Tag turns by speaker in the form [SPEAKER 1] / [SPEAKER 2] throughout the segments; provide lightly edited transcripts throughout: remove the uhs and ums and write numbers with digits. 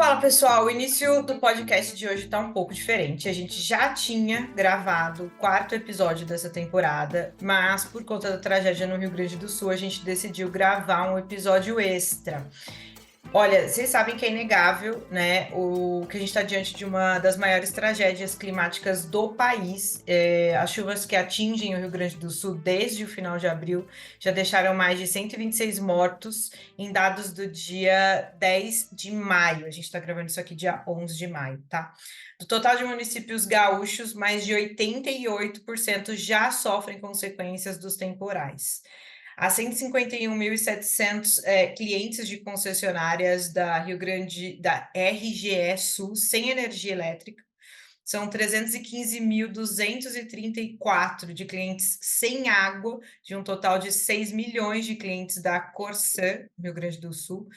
[SPEAKER 1] Fala pessoal, o início do podcast de hoje tá um pouco diferente. A gente já tinha gravado o quarto episódio dessa temporada, mas por conta da tragédia no Rio Grande do Sul, a gente decidiu gravar um episódio extra. Olha, vocês sabem que é inegável, né, o que a gente está diante de uma das maiores tragédias climáticas do país. As chuvas que atingem o Rio Grande do Sul desde o final de abril já deixaram mais de 126 mortos em dados do dia 10 de maio. A gente está gravando isso aqui dia 11 de maio, tá? Do total de municípios gaúchos, mais de 88% já sofrem consequências dos temporais. Há 151.700 clientes de concessionárias da Rio Grande, da RGE Sul, sem energia elétrica. São 315.234 de clientes sem água, de um total de 6 milhões de clientes da Corsã, Rio Grande do Sul.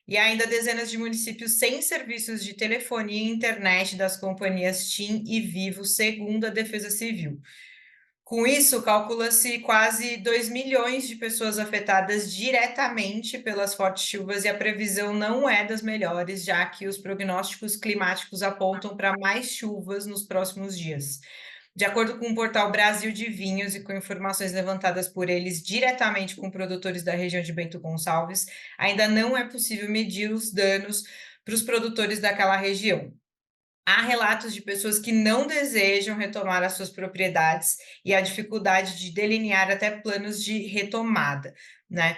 [SPEAKER 1] E ainda dezenas de municípios sem serviços de telefonia e internet das companhias TIM e Vivo, segundo a Defesa Civil. Com isso, calcula-se quase 2 milhões de pessoas afetadas diretamente pelas fortes chuvas e a previsão não é das melhores, já que os prognósticos climáticos apontam para mais chuvas nos próximos dias. De acordo com o portal Brasil de Vinhos e com informações levantadas por eles diretamente com produtores da região de Bento Gonçalves, ainda não é possível medir os danos para os produtores daquela região. Há relatos de pessoas que não desejam retomar as suas propriedades e a dificuldade de delinear até planos de retomada, né?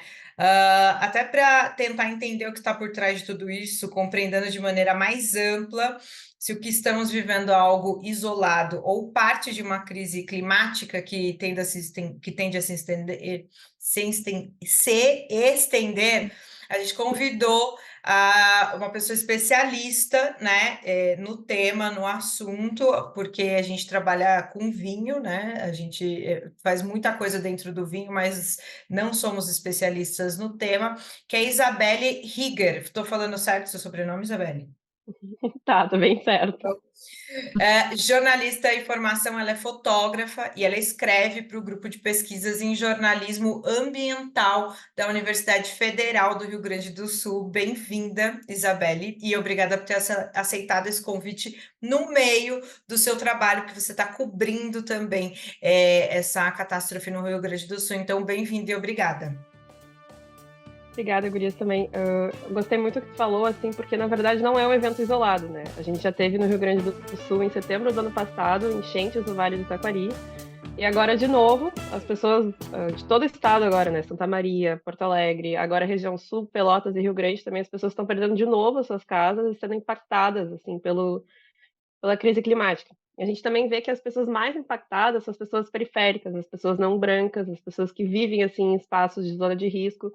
[SPEAKER 1] Até para tentar entender o que está por trás de tudo isso, compreendendo de maneira mais ampla se o que estamos vivendo é algo isolado ou parte de uma crise climática que tende a se estender, a gente convidou uma pessoa especialista, né, no tema, no assunto, porque a gente trabalha com vinho, né, a gente faz muita coisa dentro do vinho, mas não somos especialistas no tema, que é Isabelle Rieger. Estou falando certo seu sobrenome, Isabelle?
[SPEAKER 2] Tá bem certo.
[SPEAKER 1] Jornalista em formação, ela é fotógrafa e ela escreve para o grupo de pesquisas em jornalismo ambiental da Universidade Federal do Rio Grande do Sul. Bem-vinda, Isabelle, e obrigada por ter aceitado esse convite no meio do seu trabalho, que você está cobrindo também essa catástrofe no Rio Grande do Sul. Então, bem-vinda e obrigada.
[SPEAKER 2] Obrigada, Gurias, também. Gostei muito do que tu falou, assim, porque na verdade não é um evento isolado, né? A gente já teve no Rio Grande do Sul, em setembro do ano passado, enchentes no Vale do Taquari. E agora, de novo, as pessoas de todo o estado agora, né? Santa Maria, Porto Alegre, agora região sul, Pelotas e Rio Grande também, as pessoas estão perdendo de novo as suas casas e sendo impactadas, assim, pela crise climática. E a gente também vê que as pessoas mais impactadas são as pessoas periféricas, as pessoas não brancas, as pessoas que vivem, assim, em espaços de zona de risco.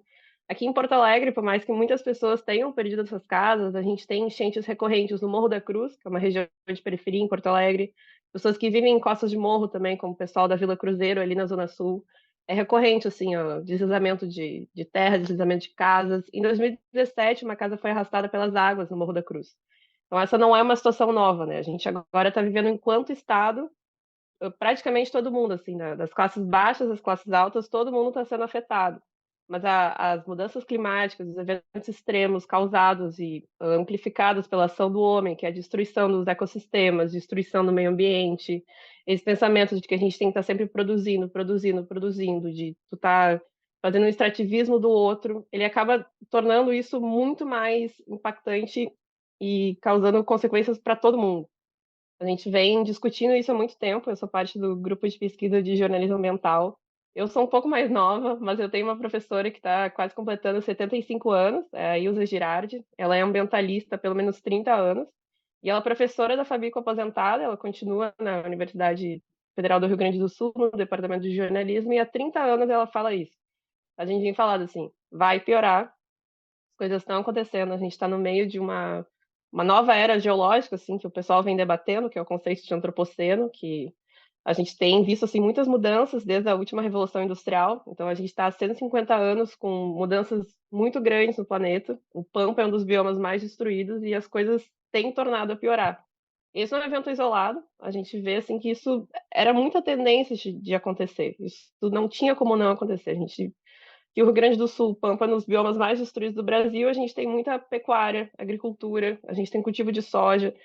[SPEAKER 2] Aqui em Porto Alegre, por mais que muitas pessoas tenham perdido suas casas, a gente tem enchentes recorrentes no Morro da Cruz, que é uma região de periferia em Porto Alegre, pessoas que vivem em costas de morro também, como o pessoal da Vila Cruzeiro, ali na Zona Sul. É recorrente, assim, ó, deslizamento de terra, deslizamento de casas. Em 2017, uma casa foi arrastada pelas águas no Morro da Cruz. Então, essa não é uma situação nova, né? A gente agora está vivendo, enquanto Estado, praticamente todo mundo, assim, das classes baixas às classes altas, todo mundo está sendo afetado. Mas as mudanças climáticas, os eventos extremos causados e amplificados pela ação do homem, que é a destruição dos ecossistemas, destruição do meio ambiente, esse pensamento de que a gente tem que estar sempre produzindo, produzindo, produzindo, de tu estar fazendo um extrativismo do outro, ele acaba tornando isso muito mais impactante e causando consequências para todo mundo. A gente vem discutindo isso há muito tempo. Eu sou parte do grupo de pesquisa de jornalismo ambiental. Eu sou um pouco mais nova, mas eu tenho uma professora que está quase completando 75 anos, é a Ilza Girardi. Ela é ambientalista há pelo menos 30 anos. E ela é professora da Fabico aposentada, ela continua na Universidade Federal do Rio Grande do Sul, no departamento de jornalismo, e há 30 anos ela fala isso. A gente vem falando assim, vai piorar, as coisas estão acontecendo, a gente está no meio de uma nova era geológica, assim, que o pessoal vem debatendo, que é o conceito de antropoceno, que a gente tem visto, assim, muitas mudanças desde a última Revolução Industrial. Então, a gente está há 150 anos com mudanças muito grandes no planeta. O Pampa é um dos biomas mais destruídos e as coisas têm tornado a piorar. Esse não é um evento isolado. A gente vê, assim, que isso era muita tendência de acontecer. Isso não tinha como não acontecer. A gente que o Rio Grande do Sul, Pampa, nos biomas mais destruídos do Brasil, a gente tem muita pecuária, agricultura, a gente tem cultivo de soja,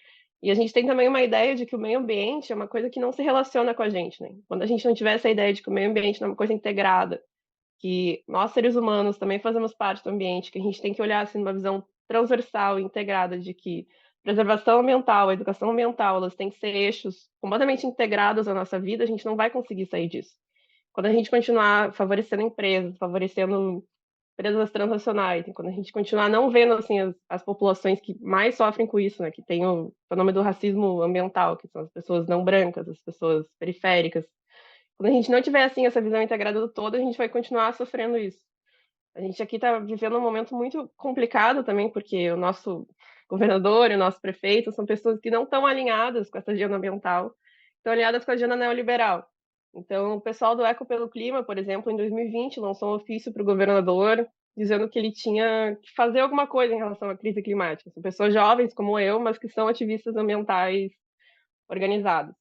[SPEAKER 2] e a gente tem também uma ideia de que o meio ambiente é uma coisa que não se relaciona com a gente, né? Quando a gente não tiver essa ideia de que o meio ambiente é uma coisa integrada, que nós, seres humanos, também fazemos parte do ambiente, que a gente tem que olhar assim, numa visão transversal e integrada de que preservação ambiental, a educação ambiental, elas têm que ser eixos completamente integrados à nossa vida, a gente não vai conseguir sair disso. Quando a gente continuar favorecendo empresas, favorecendo empresas transnacionais, e quando a gente continuar não vendo assim as populações que mais sofrem com isso, né, que tem o fenômeno do racismo ambiental, que são as pessoas não brancas, as pessoas periféricas, quando a gente não tiver assim essa visão integrada do todo, a gente vai continuar sofrendo isso. A gente aqui está vivendo um momento muito complicado também, porque o nosso governador e o nosso prefeito são pessoas que não estão alinhadas com essa agenda ambiental, estão alinhadas com a agenda neoliberal. Então, o pessoal do Eco pelo Clima, por exemplo, em 2020, lançou um ofício para o governador dizendo que ele tinha que fazer alguma coisa em relação à crise climática. São pessoas jovens como eu, mas que são ativistas ambientais organizados.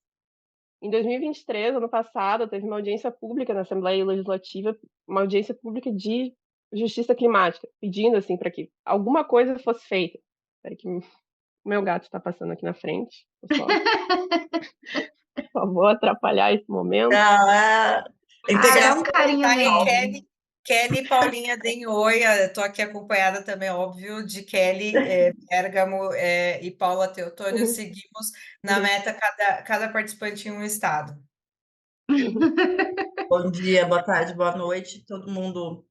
[SPEAKER 2] Em 2023, ano passado, teve uma audiência pública na Assembleia Legislativa, uma audiência pública de justiça climática, pedindo assim para que alguma coisa fosse feita. Espera que o meu gato está passando aqui na frente. Só vou atrapalhar esse momento.
[SPEAKER 3] Ah,
[SPEAKER 1] Dá
[SPEAKER 3] integração
[SPEAKER 1] um
[SPEAKER 3] carinho
[SPEAKER 1] Kelly, Kelly e Paulinha deem oi. Estou aqui acompanhada também, óbvio, de Kelly Bergamo e Paula Teotônio. Seguimos na meta, cada participante em um estado.
[SPEAKER 3] Bom dia, boa tarde, boa noite, todo mundo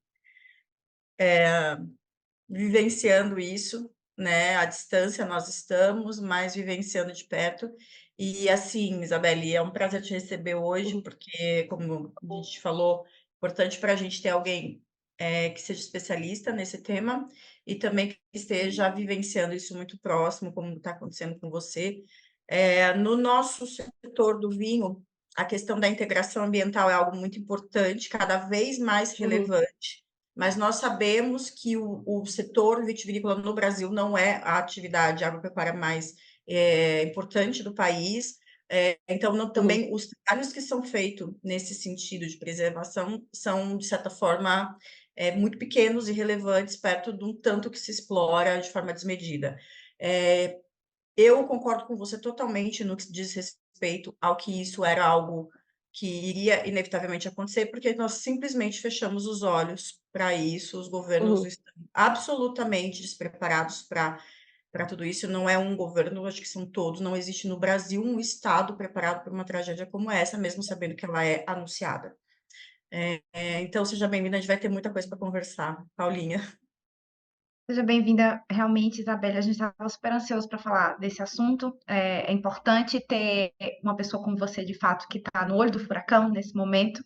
[SPEAKER 3] vivenciando isso, né? À distância nós estamos, mas vivenciando de perto. E assim, Isabelle, é um prazer te receber hoje, porque, como a gente falou, importante para a gente ter alguém que seja especialista nesse tema e também que esteja vivenciando isso muito próximo, como está acontecendo com você. No nosso setor do vinho, a questão da integração ambiental é algo muito importante, cada vez mais relevante. Mas nós sabemos que o setor vitivinícola no Brasil não é a atividade agropecuária mais importante do país. Então, também os trabalhos que são feitos nesse sentido de preservação são, de certa forma, muito pequenos e relevantes perto do tanto que se explora de forma desmedida. Eu concordo com você totalmente no que diz respeito ao que isso era algo que iria inevitavelmente acontecer, porque nós simplesmente fechamos os olhos para isso, os governos estão absolutamente despreparados para tudo isso. Não é um governo, acho que são todos, não existe no Brasil um estado preparado para uma tragédia como essa, mesmo sabendo que ela é anunciada. Então, seja bem-vinda, a gente vai ter muita coisa para conversar. Paulinha.
[SPEAKER 4] Seja bem-vinda, realmente, Isabela. A gente estava super ansioso para falar desse assunto. É importante ter uma pessoa como você, de fato, que está no olho do furacão nesse momento.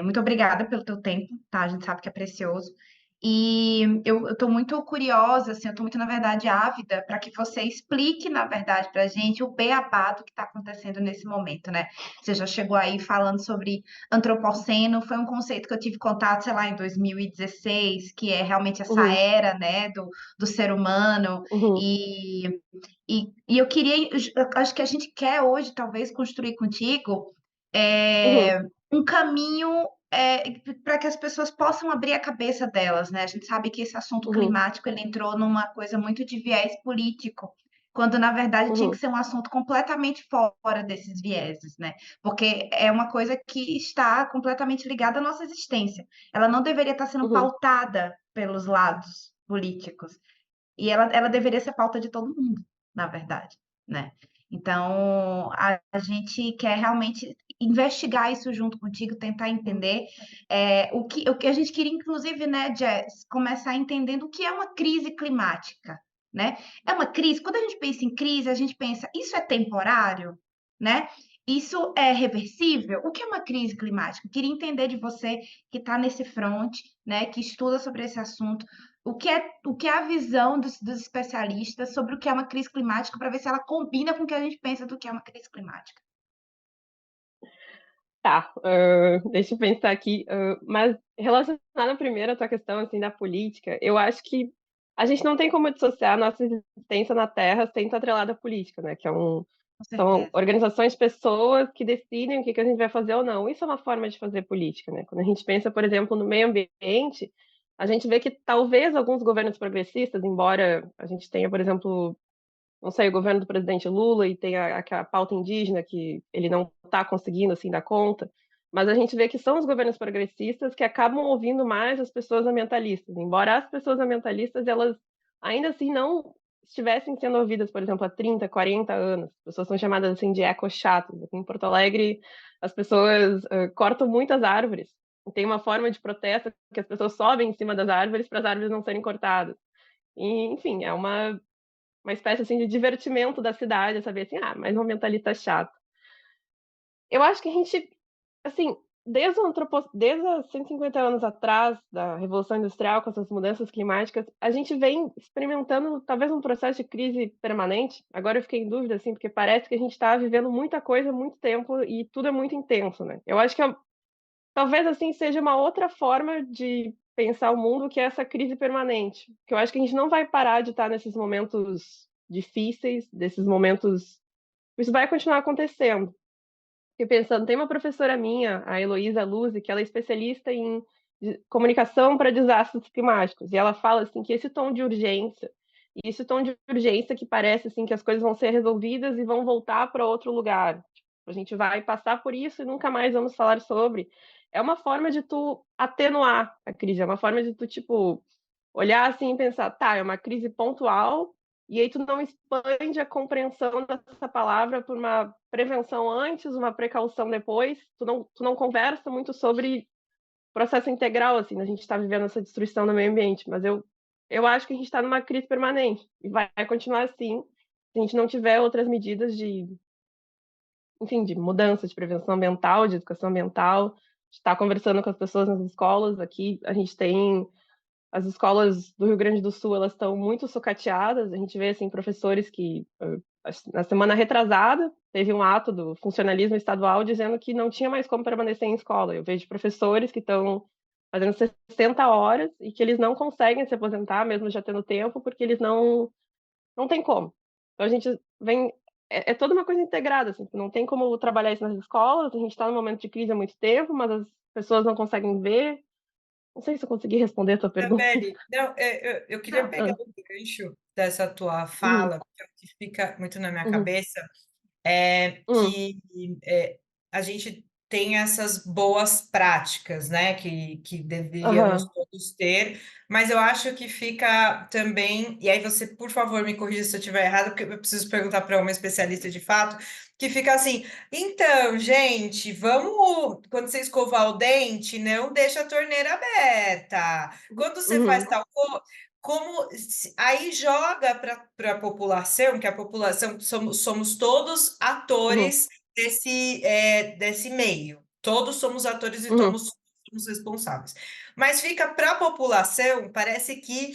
[SPEAKER 4] Muito obrigada pelo teu tempo, tá? A gente sabe que é precioso. E eu estou muito curiosa, assim, eu estou muito, na verdade, ávida para que você explique, na verdade, para a gente o beabá do que está acontecendo nesse momento, né? Você já chegou aí falando sobre antropoceno, foi um conceito que eu tive contato, sei lá, em 2016, que é realmente essa era, né, do ser humano. E, e eu queria, eu acho que a gente quer hoje, talvez, construir contigo um caminho para que as pessoas possam abrir a cabeça delas, né? A gente sabe que esse assunto climático ele entrou numa coisa muito de viés político, quando na verdade tinha que ser um assunto completamente fora desses vieses, né? Porque é uma coisa que está completamente ligada à nossa existência. Ela não deveria estar sendo pautada pelos lados políticos. E ela deveria ser pauta de todo mundo, na verdade, né? Então, a gente quer realmente investigar isso junto contigo, tentar entender o que a gente queria, inclusive, né, Jess, começar entendendo o que é uma crise climática, né? É uma crise, quando a gente pensa em crise, a gente pensa, isso é temporário, né? Isso é reversível? O que é uma crise climática? Eu queria entender de você que está nesse front, né, que estuda sobre esse assunto, o que é a visão dos especialistas sobre o que é uma crise climática, para ver se ela combina com o que a gente pensa do que é uma crise climática.
[SPEAKER 2] Tá, deixa eu pensar aqui. Mas relacionado primeiro à tua questão assim, da política, eu acho que a gente não tem como dissociar a nossa existência na Terra sem estar atrelada à política, né? Que é
[SPEAKER 4] Com
[SPEAKER 2] São
[SPEAKER 4] certeza.
[SPEAKER 2] organizações, pessoas que decidem o que a gente vai fazer ou não. Isso é uma forma de fazer política, né? Quando a gente pensa, por exemplo, no meio ambiente, a gente vê que talvez alguns governos progressistas, embora a gente tenha, por exemplo, não sei, o governo do presidente Lula e tem a pauta indígena que ele não está conseguindo assim dar conta, mas a gente vê que são os governos progressistas que acabam ouvindo mais as pessoas ambientalistas, embora as pessoas ambientalistas elas ainda assim não estivessem sendo ouvidas, por exemplo, há 30, 40 anos. As pessoas são chamadas assim de ecochatos. Aqui em Porto Alegre, as pessoas cortam muitas árvores. Tem uma forma de protesto que as pessoas sobem em cima das árvores para as árvores não serem cortadas. E, enfim, é uma espécie assim de divertimento da cidade, saber assim, mais um ambientalista chato. Eu acho que a gente, assim, desde há 150 anos atrás da Revolução Industrial, com essas mudanças climáticas, a gente vem experimentando talvez um processo de crise permanente. Agora eu fiquei em dúvida, assim, porque parece que a gente está vivendo muita coisa há muito tempo e tudo é muito intenso, né? Eu acho que talvez assim seja uma outra forma de pensar o mundo que é essa crise permanente. Que eu acho que a gente não vai parar de estar nesses momentos difíceis, desses momentos. Isso vai continuar acontecendo. Fiquei pensando, tem uma professora minha, a Heloísa Luzi, que ela é especialista em comunicação para desastres climáticos, e ela fala assim que esse tom de urgência, e esse tom de urgência que parece assim que as coisas vão ser resolvidas e vão voltar para outro lugar. Tipo, a gente vai passar por isso e nunca mais vamos falar sobre. É uma forma de tu atenuar a crise, é uma forma de tu, tipo, olhar assim e pensar, tá, é uma crise pontual, e aí tu não expande a compreensão dessa palavra por uma prevenção antes, uma precaução depois, tu não conversa muito sobre processo integral, assim, a gente está vivendo essa destruição do meio ambiente, mas eu acho que a gente está numa crise permanente, e vai continuar assim, se a gente não tiver outras medidas de, enfim, de mudança, de prevenção ambiental, de educação ambiental, está conversando com as pessoas nas escolas, aqui a gente tem as escolas do Rio Grande do Sul, elas estão muito sucateadas. A gente vê assim professores que na semana retrasada teve um ato do funcionalismo estadual dizendo que não tinha mais como permanecer em escola. Eu vejo professores que estão fazendo 60 horas e que eles não conseguem se aposentar mesmo já tendo tempo porque eles não tem como. Então a gente vem é toda uma coisa integrada, assim, não tem como trabalhar isso nas escolas, a gente está num momento de crise há muito tempo, mas as pessoas não conseguem ver. Não sei se eu consegui responder a tua pergunta.
[SPEAKER 1] Isabelle, não, eu queria pegar
[SPEAKER 2] Ah,
[SPEAKER 1] o gancho dessa tua
[SPEAKER 2] uhum,
[SPEAKER 1] fala, porque é o que fica muito na minha
[SPEAKER 2] uhum,
[SPEAKER 1] cabeça é
[SPEAKER 2] uhum,
[SPEAKER 1] que a gente tem essas boas práticas, né, que deveríamos
[SPEAKER 2] aham,
[SPEAKER 1] todos ter, mas eu acho que fica também, e aí você, por favor, me corrija se eu estiver errado, porque eu preciso perguntar para uma especialista de fato, que fica assim, então, gente, vamos, quando você escovar o dente, não deixa a torneira aberta. Quando você faz
[SPEAKER 2] uhum,
[SPEAKER 1] tal coisa, aí joga para a população, que a população somos todos
[SPEAKER 2] uhum,
[SPEAKER 1] atores desse meio. Todos somos atores e
[SPEAKER 2] uhum,
[SPEAKER 1] todos somos responsáveis. Mas fica para a população, parece que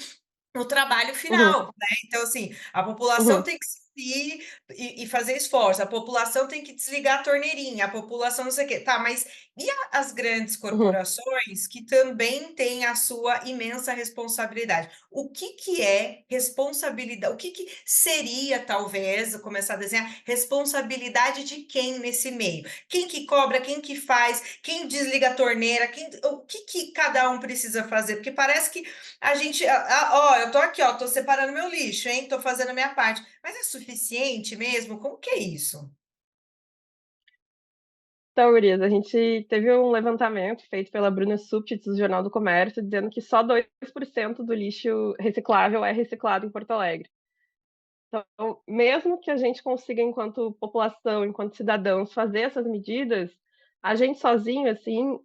[SPEAKER 1] no trabalho
[SPEAKER 2] uhum,
[SPEAKER 1] final, né? Então, assim, a população
[SPEAKER 2] uhum,
[SPEAKER 1] tem que se unir e fazer esforço, a população tem que desligar a torneirinha, a população não sei o quê. Tá, mas e as grandes
[SPEAKER 2] uhum.
[SPEAKER 1] corporações que também têm a sua imensa responsabilidade? O que que é responsabilidade? O que que seria, talvez, eu começar a desenhar, responsabilidade de quem nesse meio? Quem que cobra, quem que faz, quem desliga a torneira, o que que cada um precisa fazer? Porque parece que a gente, ó, eu tô aqui, ó, tô separando meu lixo, hein? Tô fazendo a minha parte. Mas é suficiente mesmo? Como que é isso?
[SPEAKER 2] Então, Gurias, a gente teve um levantamento feito pela Bruna Subtits, do Jornal do Comércio, dizendo que só 2% do lixo reciclável é reciclado em Porto Alegre. Então, mesmo que a gente consiga, enquanto população, enquanto cidadãos, fazer essas medidas, a gente sozinho, assim,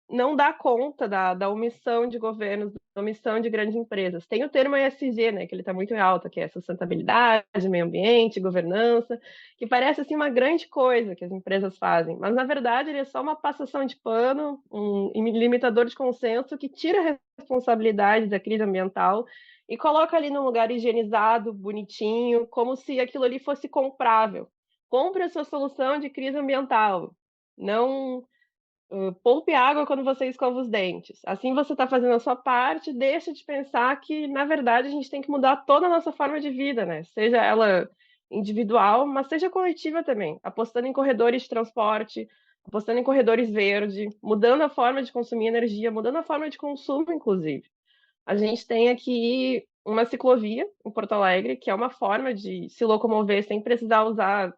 [SPEAKER 2] não dá conta da omissão de governos, da omissão de grandes empresas. Tem o termo ESG, né, que ele está muito em alta, que é sustentabilidade, meio ambiente, governança, que parece assim uma grande coisa que as empresas fazem, mas na verdade ele é só uma passação de pano, um limitador de consenso que tira a responsabilidade da crise ambiental e coloca ali num lugar higienizado, bonitinho, como se aquilo ali fosse comprável. Compre a sua solução de crise ambiental. Não poupe água quando você escova os dentes. Assim você está fazendo a sua parte, deixa de pensar que, na verdade, a gente tem que mudar toda a nossa forma de vida, né? Seja ela individual, mas seja coletiva também, apostando em corredores de transporte, apostando em corredores verdes, mudando a forma de consumir energia, mudando a forma de consumo, inclusive. A gente tem aqui uma ciclovia em Porto Alegre, que é uma forma de se locomover sem precisar usar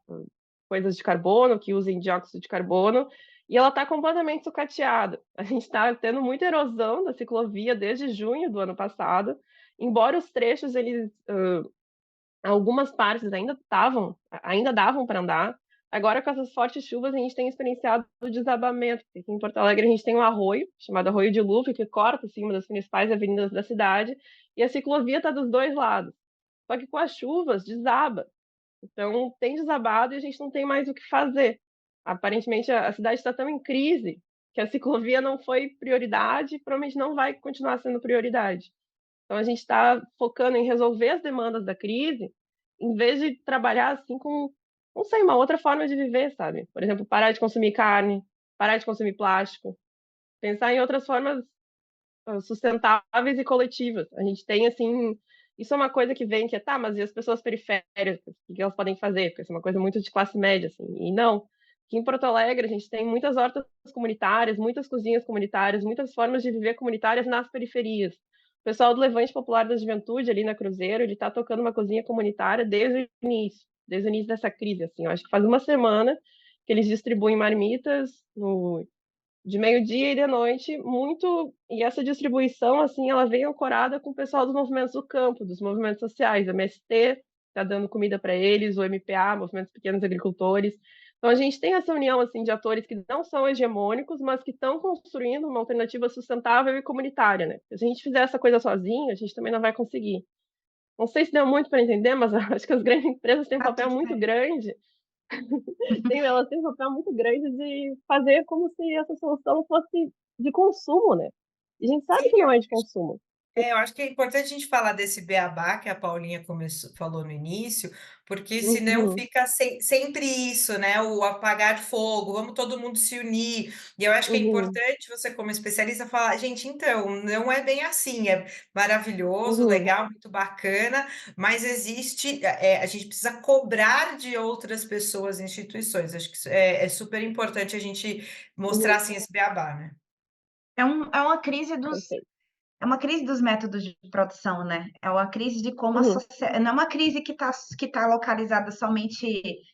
[SPEAKER 2] coisas de carbono, que usem dióxido de carbono, e ela está completamente sucateada. A gente está tendo muita erosão da ciclovia desde junho do ano passado, embora os trechos, algumas partes ainda davam para andar. Agora, com essas fortes chuvas, a gente tem experienciado o desabamento. Aqui em Porto Alegre, a gente tem um arroio, chamado Arroio de Lufe, que corta assim, uma das principais avenidas da cidade, e a ciclovia está dos dois lados. Só que com as chuvas, desaba. Então, tem desabado e a gente não tem mais o que fazer. Aparentemente, a cidade está tão em crise que a ciclovia não foi prioridade e provavelmente não vai continuar sendo prioridade. Então, a gente está focando em resolver as demandas da crise, em vez de trabalhar assim com, não sei, uma outra forma de viver, sabe? Por exemplo, parar de consumir carne, parar de consumir plástico, pensar em outras formas sustentáveis e coletivas. A gente tem, assim, isso é uma coisa que vem que é, tá, mas e as pessoas periféricas, o que elas podem fazer? Porque isso é uma coisa muito de classe média, assim, e não. Aqui em Porto Alegre, a gente tem muitas hortas comunitárias, muitas cozinhas comunitárias, muitas formas de viver comunitárias nas periferias. O pessoal do Levante Popular da Juventude, ali na Cruzeiro, ele está tocando uma cozinha comunitária desde o início dessa crise, assim. Eu acho que faz uma semana que eles distribuem marmitas de meio-dia e de noite, muito, e essa distribuição, assim, ela vem ancorada com o pessoal dos movimentos do campo, dos movimentos sociais, a MST está dando comida para eles, o MPA, Movimentos Pequenos Agricultores. Então a gente tem essa união, assim, de atores que não são hegemônicos, mas que estão construindo uma alternativa sustentável e comunitária, né? Se a gente fizer essa coisa sozinho, a gente também não vai conseguir. Não sei se deu muito para entender, mas acho que as grandes empresas têm um
[SPEAKER 4] Tá
[SPEAKER 2] papel
[SPEAKER 4] tudo
[SPEAKER 2] muito
[SPEAKER 4] certo.
[SPEAKER 2] grande elas têm um papel muito grande de fazer como se essa solução fosse de consumo, né? E a gente sabe que não é de consumo.
[SPEAKER 1] Eu acho que é importante a gente falar desse beabá que a Paulinha falou no início, porque senão
[SPEAKER 2] Uhum,
[SPEAKER 1] fica sempre isso, né? O apagar fogo, vamos todo mundo se unir. E eu acho que é
[SPEAKER 2] uhum,
[SPEAKER 1] importante você, como especialista, falar, gente, então, não é bem assim, é maravilhoso,
[SPEAKER 2] uhum,
[SPEAKER 1] legal, muito bacana, mas existe, a gente precisa cobrar de outras pessoas e instituições. Acho que isso é super importante a gente mostrar
[SPEAKER 2] uhum.
[SPEAKER 1] assim esse beabá, né?
[SPEAKER 4] É uma crise dos
[SPEAKER 2] Perfeito.
[SPEAKER 4] É uma crise dos métodos de produção, né? É uma crise de como a
[SPEAKER 2] Uhum,
[SPEAKER 4] sociedade. Não é uma crise que tá localizada somente.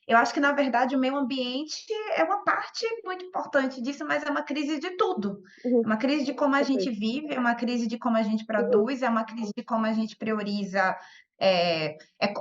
[SPEAKER 4] Eu acho que, na verdade, o meio ambiente é uma parte muito importante disso, mas é uma crise de tudo. É
[SPEAKER 2] uhum,
[SPEAKER 4] uma crise de como a gente
[SPEAKER 2] perfeito.
[SPEAKER 4] vive, é uma crise de como a gente
[SPEAKER 2] Uhum,
[SPEAKER 4] produz, é uma crise de como a gente prioriza.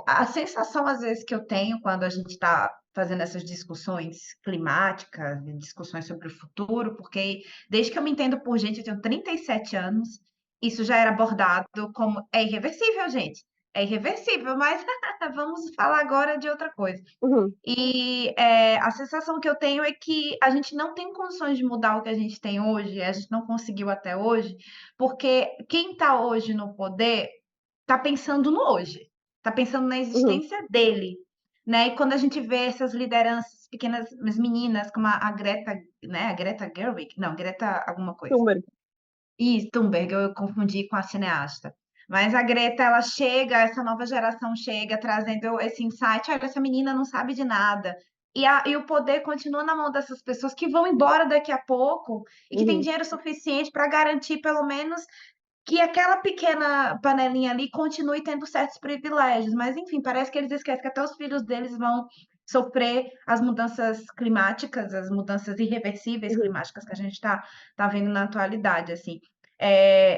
[SPEAKER 4] A sensação, às vezes, que eu tenho quando a gente está fazendo essas discussões climáticas, discussões sobre o futuro, porque desde que eu me entendo por gente, eu tenho 37 anos. Isso já era abordado como é irreversível, gente. É irreversível, mas vamos falar agora de outra coisa.
[SPEAKER 2] uhum,
[SPEAKER 4] E a sensação que eu tenho é que a gente não tem condições de mudar o que a gente tem hoje, a gente não conseguiu até hoje, porque quem está hoje no poder está pensando no hoje, está pensando na
[SPEAKER 2] uhum.
[SPEAKER 4] existência dele. Né? E quando a gente vê essas lideranças pequenas, as meninas, como a Greta, né? A Greta Gerwig, não, Greta alguma coisa.
[SPEAKER 2] Thunberg.
[SPEAKER 4] E Thunberg, eu confundi com a cineasta. Mas a Greta, ela chega, essa nova geração chega trazendo esse insight, olha, essa menina não sabe de nada. E o poder continua na mão dessas pessoas que vão embora daqui a pouco e que têm
[SPEAKER 2] Uhum,
[SPEAKER 4] dinheiro suficiente para garantir, pelo menos, que aquela pequena panelinha ali continue tendo certos privilégios. Mas, enfim, parece que eles esquecem que até os filhos deles vão sofrer as mudanças climáticas, as mudanças irreversíveis
[SPEAKER 2] uhum,
[SPEAKER 4] climáticas que a gente está vendo na atualidade, assim.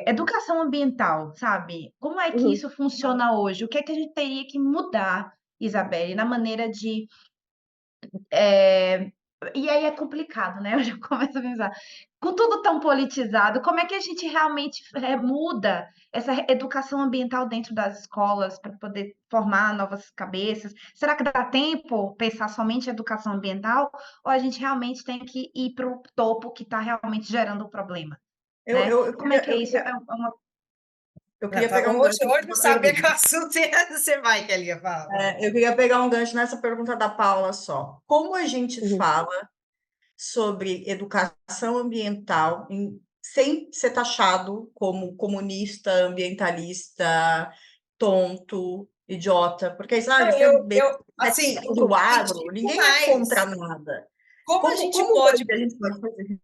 [SPEAKER 4] Educação ambiental, sabe? Como é que
[SPEAKER 2] uhum,
[SPEAKER 4] isso funciona hoje? O que é que a gente teria que mudar, Isabelle, na maneira de é, e aí é complicado, né? Eu já começo a pensar. Com tudo tão politizado, como é que a gente realmente muda essa educação ambiental dentro das escolas para poder formar novas cabeças? Será que dá tempo pensar somente em educação ambiental? Ou a gente realmente tem que ir para o topo que está realmente gerando o problema,
[SPEAKER 3] Eu,
[SPEAKER 4] né?
[SPEAKER 3] eu, eu
[SPEAKER 4] Como é
[SPEAKER 3] queria,
[SPEAKER 4] que é isso?
[SPEAKER 3] eu
[SPEAKER 1] Não,
[SPEAKER 3] queria pegar um
[SPEAKER 1] hoje,
[SPEAKER 3] gancho
[SPEAKER 1] hoje não
[SPEAKER 3] nessa
[SPEAKER 1] saber que o
[SPEAKER 3] pergunta.
[SPEAKER 1] assunto é, você vai, Kelia, fala.
[SPEAKER 3] Eu queria pegar um gancho nessa pergunta da Paula só. Como a gente
[SPEAKER 2] uhum,
[SPEAKER 3] fala sobre educação ambiental sem ser taxado como comunista, ambientalista, tonto, idiota, porque
[SPEAKER 1] Não,
[SPEAKER 3] sabe, você vê
[SPEAKER 1] assim,
[SPEAKER 3] contra o
[SPEAKER 1] e
[SPEAKER 3] agro,
[SPEAKER 1] digo
[SPEAKER 3] ninguém é contra
[SPEAKER 1] mais,
[SPEAKER 3] nada.
[SPEAKER 1] como a
[SPEAKER 3] Como,
[SPEAKER 1] gente
[SPEAKER 3] como
[SPEAKER 1] pode
[SPEAKER 3] que a gente pode fazer?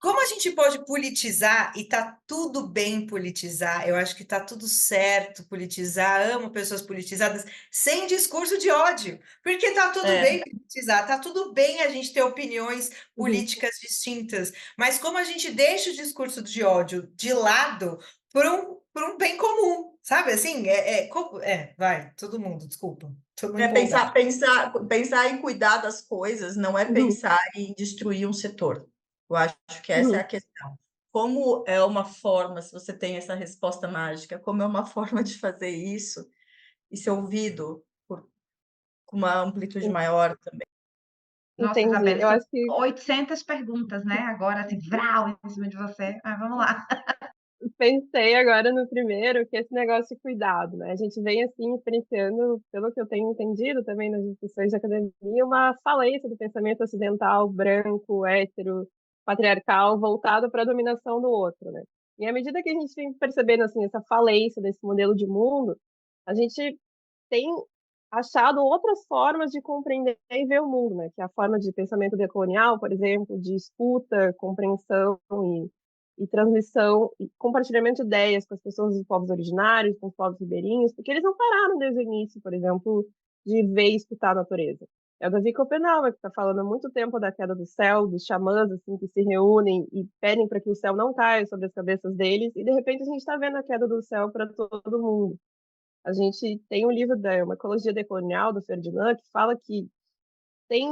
[SPEAKER 1] Como a gente pode politizar e tá tudo bem politizar? Eu acho que tá tudo certo politizar, amo pessoas politizadas, sem discurso de ódio, porque tá tudo
[SPEAKER 3] É,
[SPEAKER 1] bem politizar, tá tudo bem a gente ter opiniões
[SPEAKER 2] Uhum.
[SPEAKER 1] políticas distintas, mas como a gente deixa o discurso de ódio de lado por um bem comum, sabe? Assim, vai, todo mundo, desculpa, tô muito empolgada.
[SPEAKER 3] pensar em cuidar das coisas não é
[SPEAKER 2] Uhum.
[SPEAKER 3] pensar em destruir um setor. Eu acho que essa é
[SPEAKER 2] Uhum.
[SPEAKER 3] a questão. Como é uma forma, se você tem essa resposta mágica, como é uma forma de fazer isso e ser ouvido com uma amplitude maior também.
[SPEAKER 4] Nossa,
[SPEAKER 2] Entendi.
[SPEAKER 4] Isabela,
[SPEAKER 2] Eu
[SPEAKER 4] são
[SPEAKER 2] acho que
[SPEAKER 4] 800 perguntas, né? Agora, assim, vral em cima de você. Mas vamos lá.
[SPEAKER 2] pensei agora no primeiro, que é esse negócio de cuidado, né? A gente vem, assim, experienciando, pelo que eu tenho entendido também nas discussões de academia, uma falência do pensamento ocidental, branco, hétero, patriarcal, voltado para a dominação do outro, né? E à medida que a gente vem percebendo, assim, essa falência desse modelo de mundo, a gente tem achado outras formas de compreender e ver o mundo, né? Que é a forma de pensamento decolonial, por exemplo, de escuta, compreensão e transmissão e compartilhamento de ideias com as pessoas dos povos originários, com os povos ribeirinhos, porque eles não pararam desde o início, por exemplo, de ver e escutar a natureza. É o Davi Copenhague que está falando há muito tempo da queda do céu, dos xamãs assim, que se reúnem e pedem para que o céu não caia sobre as cabeças deles, e de repente a gente está vendo a queda do céu para todo mundo. A gente tem um livro da uma ecologia decolonial do Ferdinand que fala que tem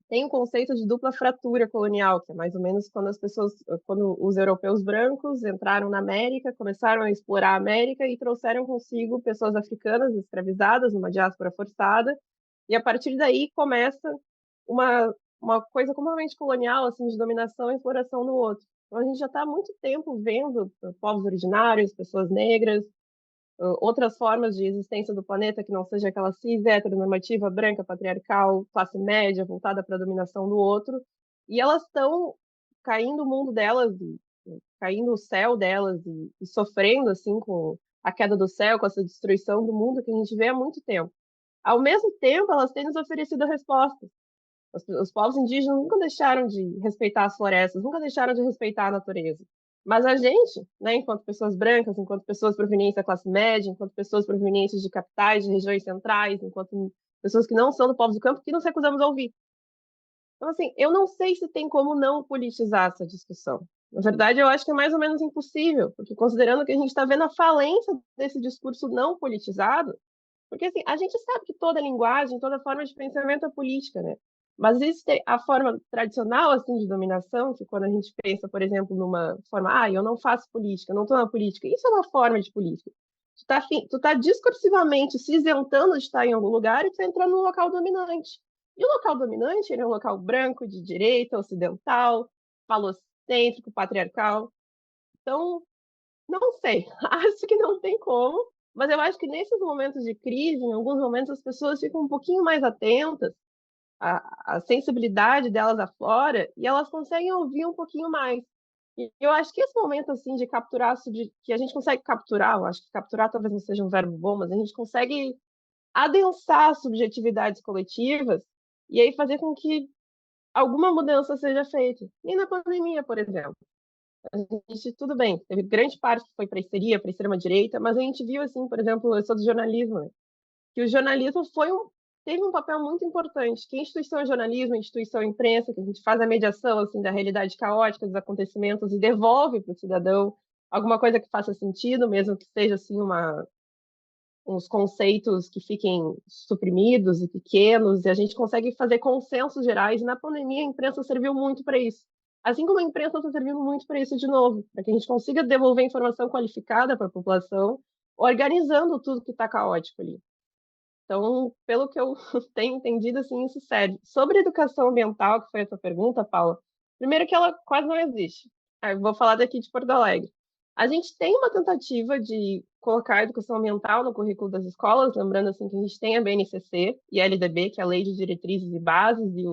[SPEAKER 2] tem um conceito de dupla fratura colonial, que é mais ou menos quando os europeus brancos entraram na América, começaram a explorar a América e trouxeram consigo pessoas africanas escravizadas numa diáspora forçada, e a partir daí começa uma uma coisa completamente colonial, assim, de dominação e exploração do outro. Então a gente já está há muito tempo vendo povos originários, pessoas negras, outras formas de existência do planeta que não seja aquela cis, heteronormativa, branca, patriarcal, classe média, voltada para a dominação do outro, e elas estão caindo o mundo delas, caindo o céu delas, e sofrendo, assim, com a queda do céu, com essa destruição do mundo que a gente vê há muito tempo. Ao mesmo tempo, elas têm nos oferecido respostas. Os povos indígenas nunca deixaram de respeitar as florestas, nunca deixaram de respeitar a natureza. Mas a gente, né, enquanto pessoas brancas, enquanto pessoas provenientes da classe média, enquanto pessoas provenientes de capitais, de regiões centrais, enquanto pessoas que não são do povo do campo, que nos recusamos a ouvir. Então, assim, eu não sei se tem como não politizar essa discussão. Na verdade, eu acho que é mais ou menos impossível, porque considerando que a gente está vendo a falência desse discurso não politizado, porque assim, a gente sabe que toda linguagem, toda forma de pensamento é política, né? Mas existe a forma tradicional assim de dominação, que quando a gente pensa, por exemplo, numa forma, eu não faço política, não estou na política, isso é uma forma de política. Tu tá discursivamente se isentando de estar em algum lugar e tu tá entrando num local dominante. E o local dominante, ele é um local branco, de direita, ocidental, falocêntrico, patriarcal. Então, não sei, acho que não tem como, mas eu acho que nesses momentos de crise, em alguns momentos as pessoas ficam um pouquinho mais atentas, a sensibilidade delas aflora e elas conseguem ouvir um pouquinho mais. E eu acho que esse momento assim de capturar, que a gente consegue capturar, eu acho que capturar talvez não seja um verbo bom, mas a gente consegue adensar subjetividades coletivas e aí fazer com que alguma mudança seja feita. E na pandemia, por exemplo. A gente, tudo bem, teve grande parte que foi para a extrema-direita, mas a gente viu, assim, por exemplo, eu sou do jornalismo, né? Que o jornalismo teve um papel muito importante, que a instituição é jornalismo, a instituição é imprensa, que a gente faz a mediação, assim, da realidade caótica dos acontecimentos e devolve para o cidadão alguma coisa que faça sentido, mesmo que seja, assim, uns conceitos que fiquem suprimidos e pequenos, e a gente consegue fazer consensos gerais, e na pandemia a imprensa serviu muito para isso. Assim como a imprensa está servindo muito para isso de novo, para que a gente consiga devolver informação qualificada para a população, organizando tudo que está caótico ali. Então, pelo que eu tenho entendido, assim, isso serve. Sobre educação ambiental, que foi a tua pergunta, Paula, primeiro que ela quase não existe. Eu vou falar daqui de Porto Alegre. A gente tem uma tentativa de colocar a educação ambiental no currículo das escolas, lembrando assim que a gente tem a BNCC e a LDB, que é a Lei de Diretrizes e Bases, e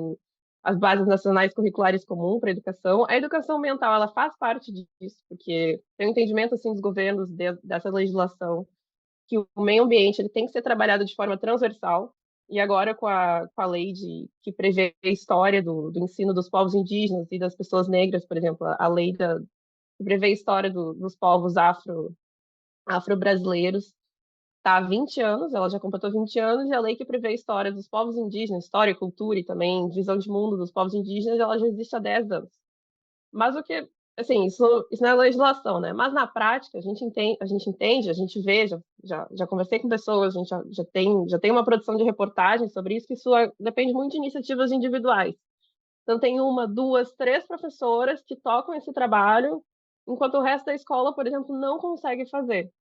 [SPEAKER 2] as Bases Nacionais Curriculares Comuns para a Educação. A educação ambiental, ela faz parte disso, porque tem um entendimento assim dos governos dessa legislação que o meio ambiente ele tem que ser trabalhado de forma transversal, e agora com a lei que prevê a história do ensino dos povos indígenas e das pessoas negras, por exemplo, a lei que prevê a história dos povos afro-brasileiros, está há 20 anos, ela já completou 20 anos, e a lei que prevê a história dos povos indígenas, história, cultura e também visão de mundo dos povos indígenas, ela já existe há 10 anos. Mas o que, assim, isso não é legislação, né? Mas na prática, a gente vê, já conversei com pessoas, a gente já tem uma produção de reportagem sobre isso, que isso depende muito de iniciativas individuais. Então, tem uma, duas, três professoras que tocam esse trabalho, enquanto o resto da escola, por exemplo, não consegue fazer.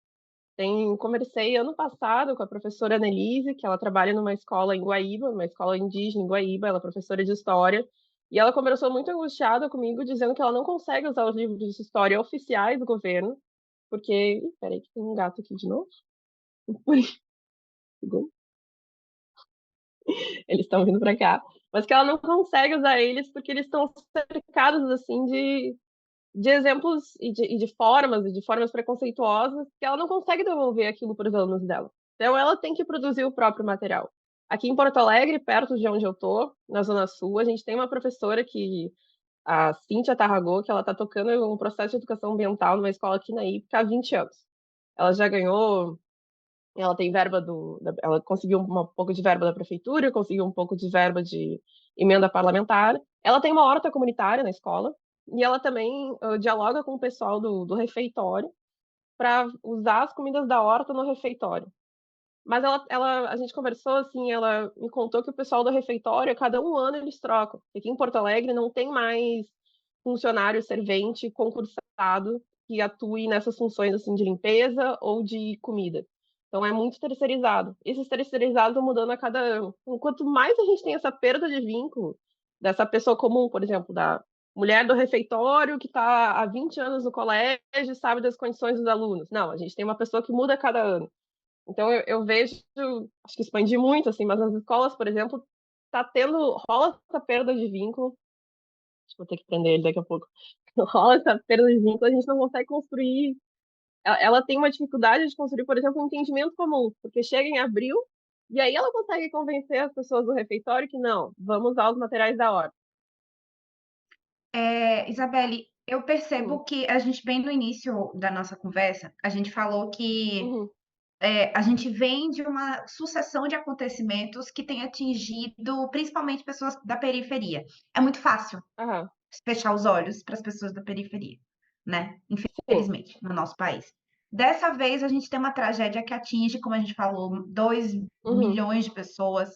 [SPEAKER 2] Conversei ano passado com a professora Annelise, que ela trabalha numa escola em Guaíba, uma escola indígena em Guaíba, ela é professora de história, e ela conversou muito angustiada comigo, dizendo que ela não consegue usar os livros de história oficiais do governo, porque... Ih, peraí, que tem um gato aqui de novo. Eles estão vindo para cá. Mas que ela não consegue usar eles porque eles estão cercados, assim, de exemplos e de formas preconceituosas, que ela não consegue devolver aquilo para os alunos dela. Então, ela tem que produzir o próprio material. Aqui em Porto Alegre, perto de onde eu estou, na Zona Sul, a gente tem uma professora a Cíntia Tarragô, que ela está tocando um processo de educação ambiental numa escola aqui na IPCA há 20 anos. Ela já ganhou, ela tem verba ela conseguiu um pouco de verba da prefeitura, conseguiu um pouco de verba de emenda parlamentar. Ela tem uma horta comunitária na escola, e ela também dialoga com o pessoal do refeitório para usar as comidas da horta no refeitório. Mas a gente conversou assim, ela me contou que o pessoal do refeitório, a cada um ano eles trocam. Aqui em Porto Alegre não tem mais funcionário servente concursado que atue nessas funções assim de limpeza ou de comida. Então é muito terceirizado. Esses terceirizados vão mudando a cada ano. Quanto mais a gente tem essa perda de vínculo dessa pessoa comum, por exemplo, da mulher do refeitório que está há 20 anos no colégio e sabe das condições dos alunos. Não, a gente tem uma pessoa que muda a cada ano. Então eu vejo, acho que expandi muito, assim, mas nas escolas, por exemplo, rola essa perda de vínculo. Acho que vou ter que prender ele daqui a pouco. Rola essa perda de vínculo, a gente não consegue construir. Ela tem uma dificuldade de construir, por exemplo, um entendimento comum, porque chega em abril e aí ela consegue convencer as pessoas do refeitório que não, vamos usar os materiais da horta.
[SPEAKER 4] Isabelle, eu
[SPEAKER 2] Uhum,
[SPEAKER 4] percebo que a gente, bem no início da nossa conversa, a gente falou que
[SPEAKER 2] uhum,
[SPEAKER 4] a gente vem de uma sucessão de acontecimentos que tem atingido principalmente pessoas da periferia. É muito fácil
[SPEAKER 2] aham,
[SPEAKER 4] fechar os olhos para as pessoas da periferia, né?
[SPEAKER 2] sim,
[SPEAKER 4] Infelizmente, no nosso país. Dessa vez, a gente tem uma tragédia que atinge, como a gente falou, 2
[SPEAKER 2] uhum,
[SPEAKER 4] milhões de pessoas,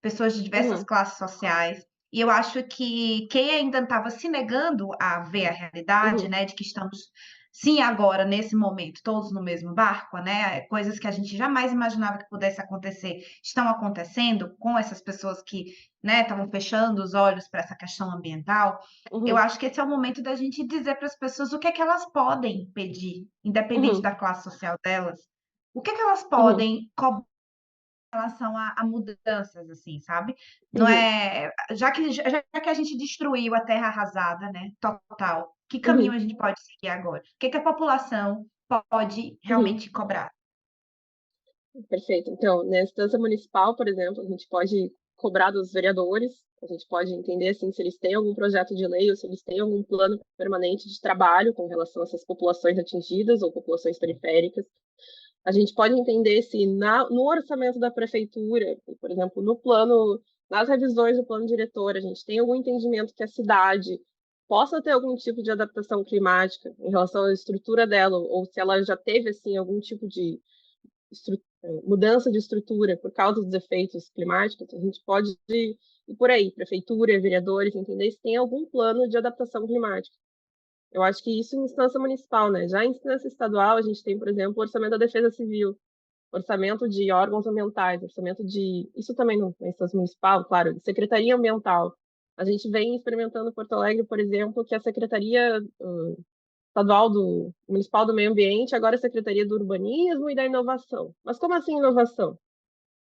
[SPEAKER 4] pessoas de diversas
[SPEAKER 2] uhum,
[SPEAKER 4] classes sociais. E eu acho que quem ainda estava se negando a ver a realidade,
[SPEAKER 2] uhum,
[SPEAKER 4] né, de que estamos, sim, agora, nesse momento, todos no mesmo barco, né, coisas que a gente jamais imaginava que pudesse acontecer, estão acontecendo com essas pessoas que, né, estavam fechando os olhos para essa questão ambiental. Eu
[SPEAKER 2] uhum,
[SPEAKER 4] acho que esse é o momento da gente dizer para as pessoas o que é que elas podem pedir, independente
[SPEAKER 2] uhum,
[SPEAKER 4] da classe social delas. O que é que elas
[SPEAKER 2] uhum,
[SPEAKER 4] podem cobrar em relação a mudanças, assim, sabe? Não
[SPEAKER 2] uhum,
[SPEAKER 4] é, já que a gente destruiu a terra arrasada, né, total, que caminho
[SPEAKER 2] uhum,
[SPEAKER 4] a gente pode seguir agora? O que é que a população pode
[SPEAKER 2] uhum.
[SPEAKER 4] realmente cobrar?
[SPEAKER 2] Perfeito. Então, na instância municipal, por exemplo, a gente pode cobrar dos vereadores, a gente pode entender assim, se eles têm algum projeto de lei ou se eles têm algum plano permanente de trabalho com relação a essas populações atingidas ou populações periféricas. A gente pode entender se no orçamento da prefeitura, por exemplo, no plano, nas revisões do plano diretor, a gente tem algum entendimento que a cidade possa ter algum tipo de adaptação climática em relação à estrutura dela, ou se ela já teve assim algum tipo de mudança de estrutura por causa dos efeitos climáticos, a gente pode ir por aí, prefeitura, vereadores, entender se tem algum plano de adaptação climática. Eu acho que isso em instância municipal, né? Já em instância estadual, a gente tem, por exemplo, o orçamento da Defesa Civil, orçamento de órgãos ambientais, orçamento de... Isso também não, na instância municipal, claro, de Secretaria Ambiental. A gente vem experimentando em Porto Alegre, por exemplo, que a Secretaria estadual municipal do meio ambiente, agora a Secretaria do Urbanismo e da Inovação. Mas como assim inovação? O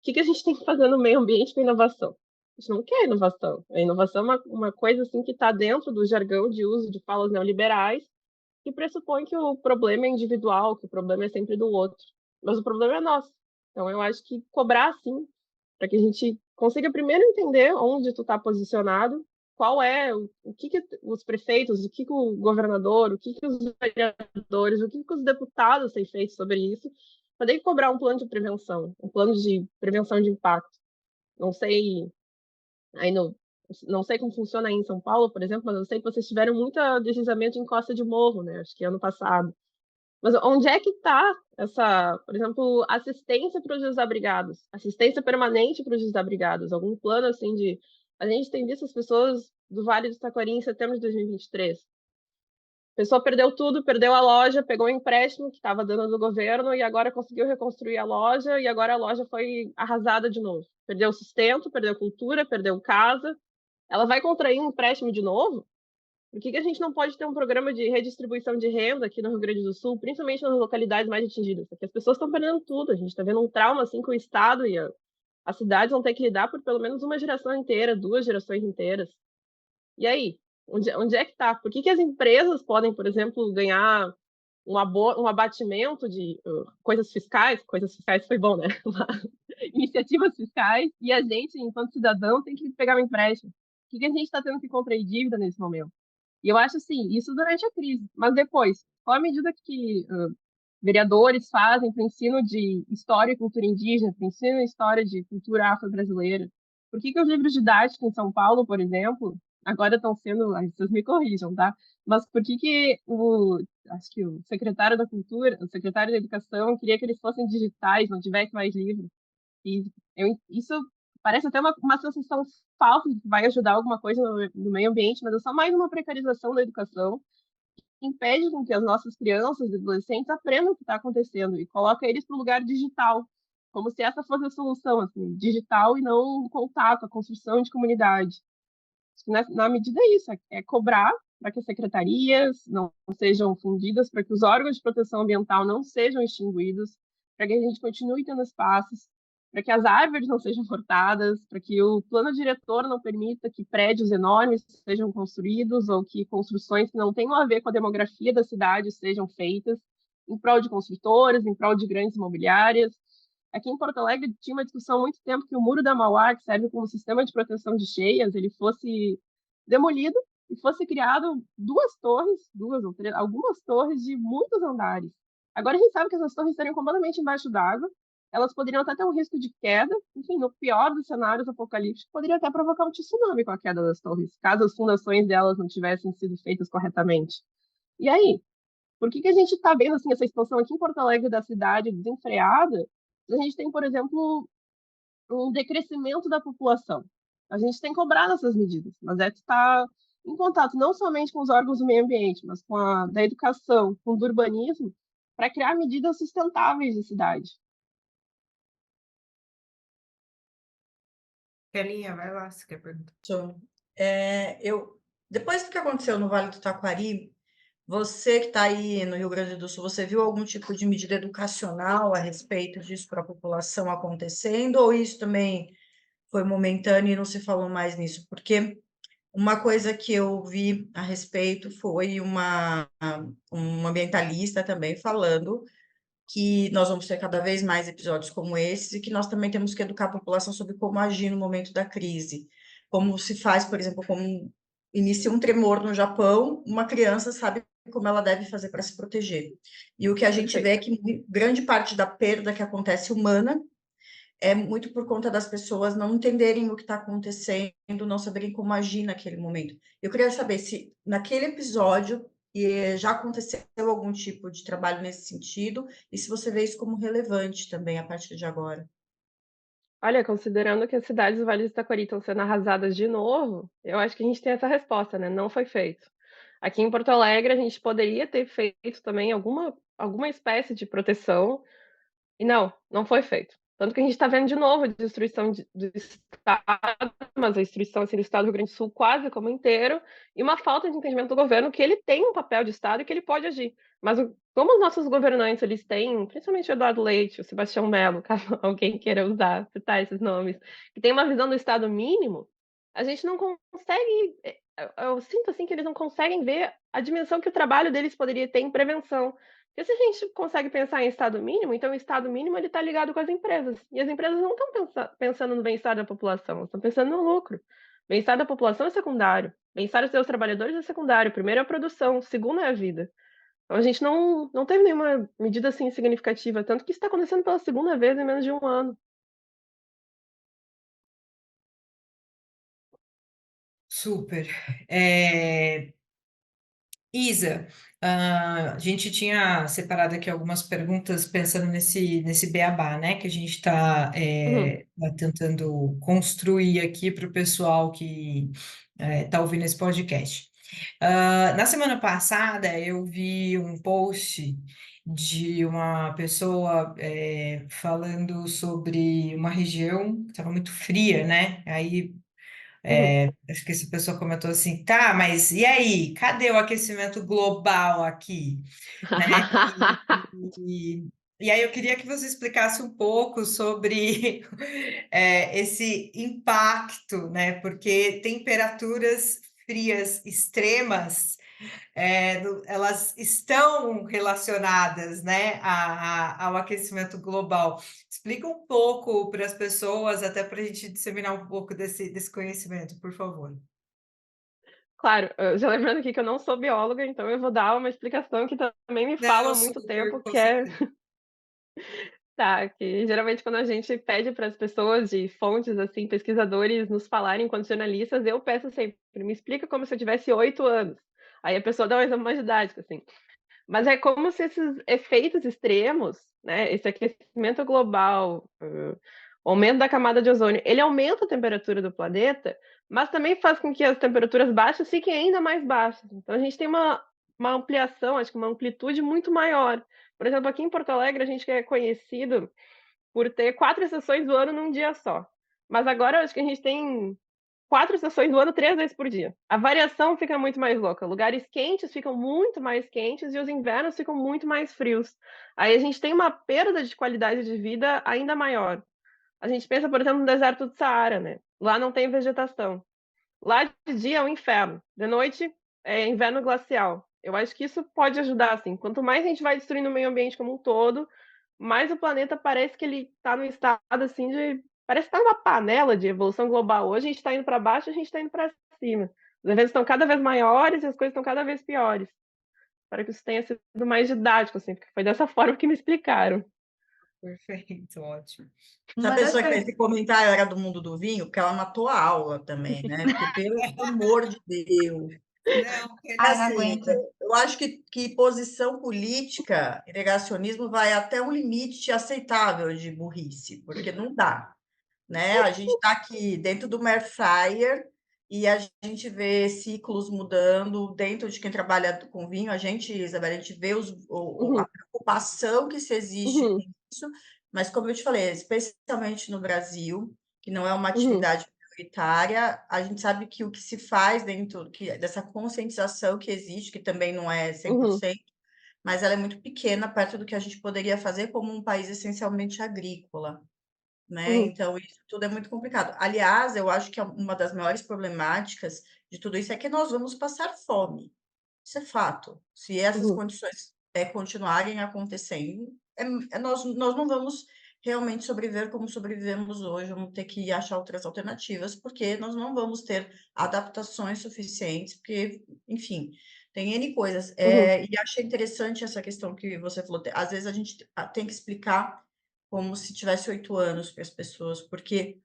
[SPEAKER 2] que a gente tem que fazer no meio ambiente com inovação? A gente não quer inovação. A inovação é uma coisa assim que está dentro do jargão de uso de falas neoliberais que pressupõe que o problema é individual, que o problema é sempre do outro. mas o problema é nosso. Então, eu acho que cobrar, sim, para que a gente consiga primeiro entender onde tu está posicionado, qual é, o que os prefeitos, o que o governador, o que os vereadores, o que os deputados têm feito sobre isso, para daí cobrar um plano de prevenção, um plano de prevenção de impacto. Não sei, aí não sei como funciona aí em São Paulo, por exemplo, mas eu sei que vocês tiveram muito deslizamento em Costa de Morro, né? Acho que ano passado. Mas onde é que está essa, por exemplo, assistência para os desabrigados? Assistência permanente para os desabrigados? Algum plano assim de. A gente tem visto as pessoas do Vale do Taquari em setembro de 2023. A pessoa perdeu tudo, perdeu a loja, pegou um empréstimo que estava dando do governo e agora conseguiu reconstruir a loja e agora a loja foi arrasada de novo. Perdeu sustento, perdeu cultura, perdeu casa. Ela vai contrair um empréstimo de novo? Por que a gente não pode ter um programa de redistribuição de renda aqui no Rio Grande do Sul, principalmente nas localidades mais atingidas? Porque as pessoas estão perdendo tudo. A gente está vendo um trauma assim com o Estado e as cidades vão ter que lidar por pelo menos uma geração inteira, 2 gerações inteiras. E aí? Onde é que está? Por que as empresas podem, por exemplo, ganhar um abatimento de coisas fiscais foi bom, né? Iniciativas fiscais, e a gente, enquanto cidadão, tem que pegar um empréstimo. Por que a gente está tendo que contrair dívida nesse momento? E eu acho assim, isso durante a crise, mas depois, qual a medida que vereadores fazem para o ensino de história e cultura indígena, para o ensino de história de cultura afro-brasileira? Por que os livros didáticos em São Paulo, por exemplo, agora estão sendo, ai, vocês me corrijam, tá? Mas por que acho que o secretário da Cultura, o secretário da Educação, queria que eles fossem digitais, não tivesse mais livros? E isso parece até uma sensação falsa de que vai ajudar alguma coisa no meio ambiente, mas é só mais uma precarização da educação que impede com que as nossas crianças e adolescentes aprendam o que está acontecendo e coloca eles para o lugar digital, como se essa fosse a solução, assim, digital e não o contato, a construção de comunidade. Acho que na medida é isso, é cobrar para que as secretarias não sejam fundidas, para que os órgãos de proteção ambiental não sejam extinguidos, para que a gente continue tendo espaços, para que as árvores não sejam cortadas, para que o plano diretor não permita que prédios enormes sejam construídos ou que construções que não tenham a ver com a demografia da cidade sejam feitas em prol de construtores, em prol de grandes imobiliárias. Aqui em Porto Alegre tinha uma discussão há muito tempo que o Muro da Mauá, que serve como sistema de proteção de cheias, ele fosse demolido e fosse criado 2 torres, 2 ou 3, algumas torres de muitos andares. Agora a gente sabe que essas torres estariam completamente embaixo d'água, elas poderiam até ter um risco de queda, enfim, no pior dos cenários apocalípticos, poderia até provocar um tsunami com a queda das torres, caso as fundações delas não tivessem sido feitas corretamente. E aí, por que a gente está vendo assim, essa expansão aqui em Porto Alegre da cidade desenfreada? A gente tem, por exemplo, um decrescimento da população. A gente tem cobrado essas medidas, mas é estar em contato não somente com os órgãos do meio ambiente, mas com a da educação, com o do urbanismo, para criar medidas sustentáveis de cidade.
[SPEAKER 1] Kelinha, vai lá, você quer perguntar?
[SPEAKER 3] Depois do que aconteceu no Vale do Taquari, você que está aí no Rio Grande do Sul, você viu algum tipo de medida educacional a respeito disso para a população acontecendo, ou isso também foi momentâneo e não se falou mais nisso? Porque uma coisa que eu vi a respeito foi uma ambientalista também falando que nós vamos ter cada vez mais episódios como esses e que nós também temos que educar a população sobre como agir no momento da crise. Como se faz, por exemplo, como inicia um tremor no Japão, uma criança sabe como ela deve fazer para se proteger. E o que a gente vê é que grande parte da perda que acontece humana é muito por conta das pessoas não entenderem o que está acontecendo, não saberem como agir naquele momento. Eu queria saber se naquele episódio já aconteceu algum tipo de trabalho nesse sentido e se você vê isso como relevante também a partir de agora.
[SPEAKER 2] Olha, considerando que as cidades do Vale do Taquari estão sendo arrasadas de novo, eu acho que a gente tem essa resposta, né? Não foi feito. Aqui em Porto Alegre, a gente poderia ter feito também alguma espécie de proteção, e não foi feito. Tanto que a gente está vendo de novo a destruição do Estado, mas a destruição assim, do Estado do Rio Grande do Sul quase como inteiro, e uma falta de entendimento do governo que ele tem um papel de Estado e que ele pode agir. Mas como os nossos governantes eles têm, principalmente o Eduardo Leite, o Sebastião Melo, caso alguém queira citar esses nomes, que tem uma visão do Estado mínimo, a gente não consegue. Eu sinto assim que eles não conseguem ver a dimensão que o trabalho deles poderia ter em prevenção. Porque se a gente consegue pensar em Estado mínimo, então o Estado mínimo ele está ligado com as empresas. E as empresas não estão pensando no bem-estar da população, elas estão pensando no lucro. Bem-estar da população é secundário. Bem-estar dos seus trabalhadores é secundário. Primeiro é a produção, segundo é a vida. Então a gente não teve nenhuma medida assim significativa, tanto que isso está acontecendo pela segunda vez em menos de um ano.
[SPEAKER 1] Super. Isa, a gente tinha separado aqui algumas perguntas pensando nesse beabá, né, que a gente está
[SPEAKER 2] Uhum,
[SPEAKER 1] tentando construir aqui para o pessoal que está ouvindo esse podcast. Na semana passada, eu vi um post de uma pessoa falando sobre uma região que estava muito fria, né? Aí
[SPEAKER 2] uhum.
[SPEAKER 1] acho que essa pessoa comentou assim, tá, mas e aí? Cadê o aquecimento global aqui? Né? E, e aí eu queria que você explicasse um pouco sobre esse impacto, né? Porque temperaturas frias extremas elas estão relacionadas, né, ao aquecimento global. Explica um pouco para as pessoas, até para a gente disseminar um pouco desse conhecimento, por favor.
[SPEAKER 2] Claro, já lembrando aqui que eu não sou bióloga, então eu vou dar uma explicação que também me falam
[SPEAKER 1] Não,
[SPEAKER 2] há muito
[SPEAKER 1] super,
[SPEAKER 2] tempo,
[SPEAKER 1] com
[SPEAKER 2] que é
[SPEAKER 1] certeza.
[SPEAKER 2] tá, que geralmente quando a gente pede para as pessoas de fontes, assim, pesquisadores nos falarem enquanto jornalistas, eu peço sempre: "Me explica como se eu tivesse 8 anos". Aí a pessoa dá um exemplo mais didático, assim. Mas é como se esses efeitos extremos, né, esse aquecimento global, o aumento da camada de ozônio, ele aumenta a temperatura do planeta, mas também faz com que as temperaturas baixas fiquem ainda mais baixas. Então a gente tem uma ampliação, acho que uma amplitude muito maior. Por exemplo, aqui em Porto Alegre, a gente é conhecido por ter 4 estações do ano num dia só. Mas agora eu acho que a gente tem 4 estações do ano, 3 vezes por dia. A variação fica muito mais louca. Lugares quentes ficam muito mais quentes e os invernos ficam muito mais frios. Aí a gente tem uma perda de qualidade de vida ainda maior. A gente pensa, por exemplo, no deserto do Saara, né? Lá não tem vegetação. Lá de dia é um inferno, de noite é inverno glacial. Eu acho que isso pode ajudar, assim. Quanto mais a gente vai destruindo o meio ambiente como um todo, mais o planeta parece que ele está num estado assim de. Parece que está numa panela de evolução global. Hoje a gente está indo para baixo, a gente está indo para cima. Os eventos estão cada vez maiores e as coisas estão cada vez piores. Para que isso tenha sido mais didático, assim, porque foi dessa forma que me explicaram.
[SPEAKER 1] Perfeito, ótimo.
[SPEAKER 3] Essa
[SPEAKER 4] Uma das
[SPEAKER 3] pessoa que fez
[SPEAKER 4] coisas.
[SPEAKER 3] esse comentário era do mundo do vinho, porque ela matou a aula também, né? Porque, pelo amor de Deus.
[SPEAKER 1] Não,
[SPEAKER 3] É
[SPEAKER 4] Ai, não
[SPEAKER 3] assim,
[SPEAKER 4] aguento.
[SPEAKER 3] eu acho que posição política e negacionismo vai até um limite aceitável de burrice, porque não dá, né? A gente está aqui dentro do air fryer e a gente vê ciclos mudando dentro de quem trabalha com vinho. A gente, Isabela, a gente vê a
[SPEAKER 2] Uhum,
[SPEAKER 3] preocupação que se existe com
[SPEAKER 2] uhum,
[SPEAKER 3] isso, mas como eu te falei, especialmente no Brasil, que não é uma
[SPEAKER 2] uhum,
[SPEAKER 3] atividade prioritária, a gente sabe que o que se faz dentro dessa conscientização que existe, que também não é
[SPEAKER 2] uhum,
[SPEAKER 3] 100%, mas ela é muito pequena perto do que a gente poderia fazer como um país essencialmente agrícola, né?
[SPEAKER 2] uhum,
[SPEAKER 3] Então, isso tudo é muito complicado. Aliás, eu acho que uma das maiores problemáticas de tudo isso é que nós vamos passar fome. Isso é fato. Se essas
[SPEAKER 2] uhum,
[SPEAKER 3] condições continuarem acontecendo, nós não vamos realmente sobreviver como sobrevivemos hoje, vamos ter que achar outras alternativas, porque nós não vamos ter adaptações suficientes, porque, enfim, tem N coisas.
[SPEAKER 2] uhum,
[SPEAKER 3] E achei interessante essa questão que você falou. Às vezes a gente tem que explicar como se tivesse 8 anos para as pessoas, porque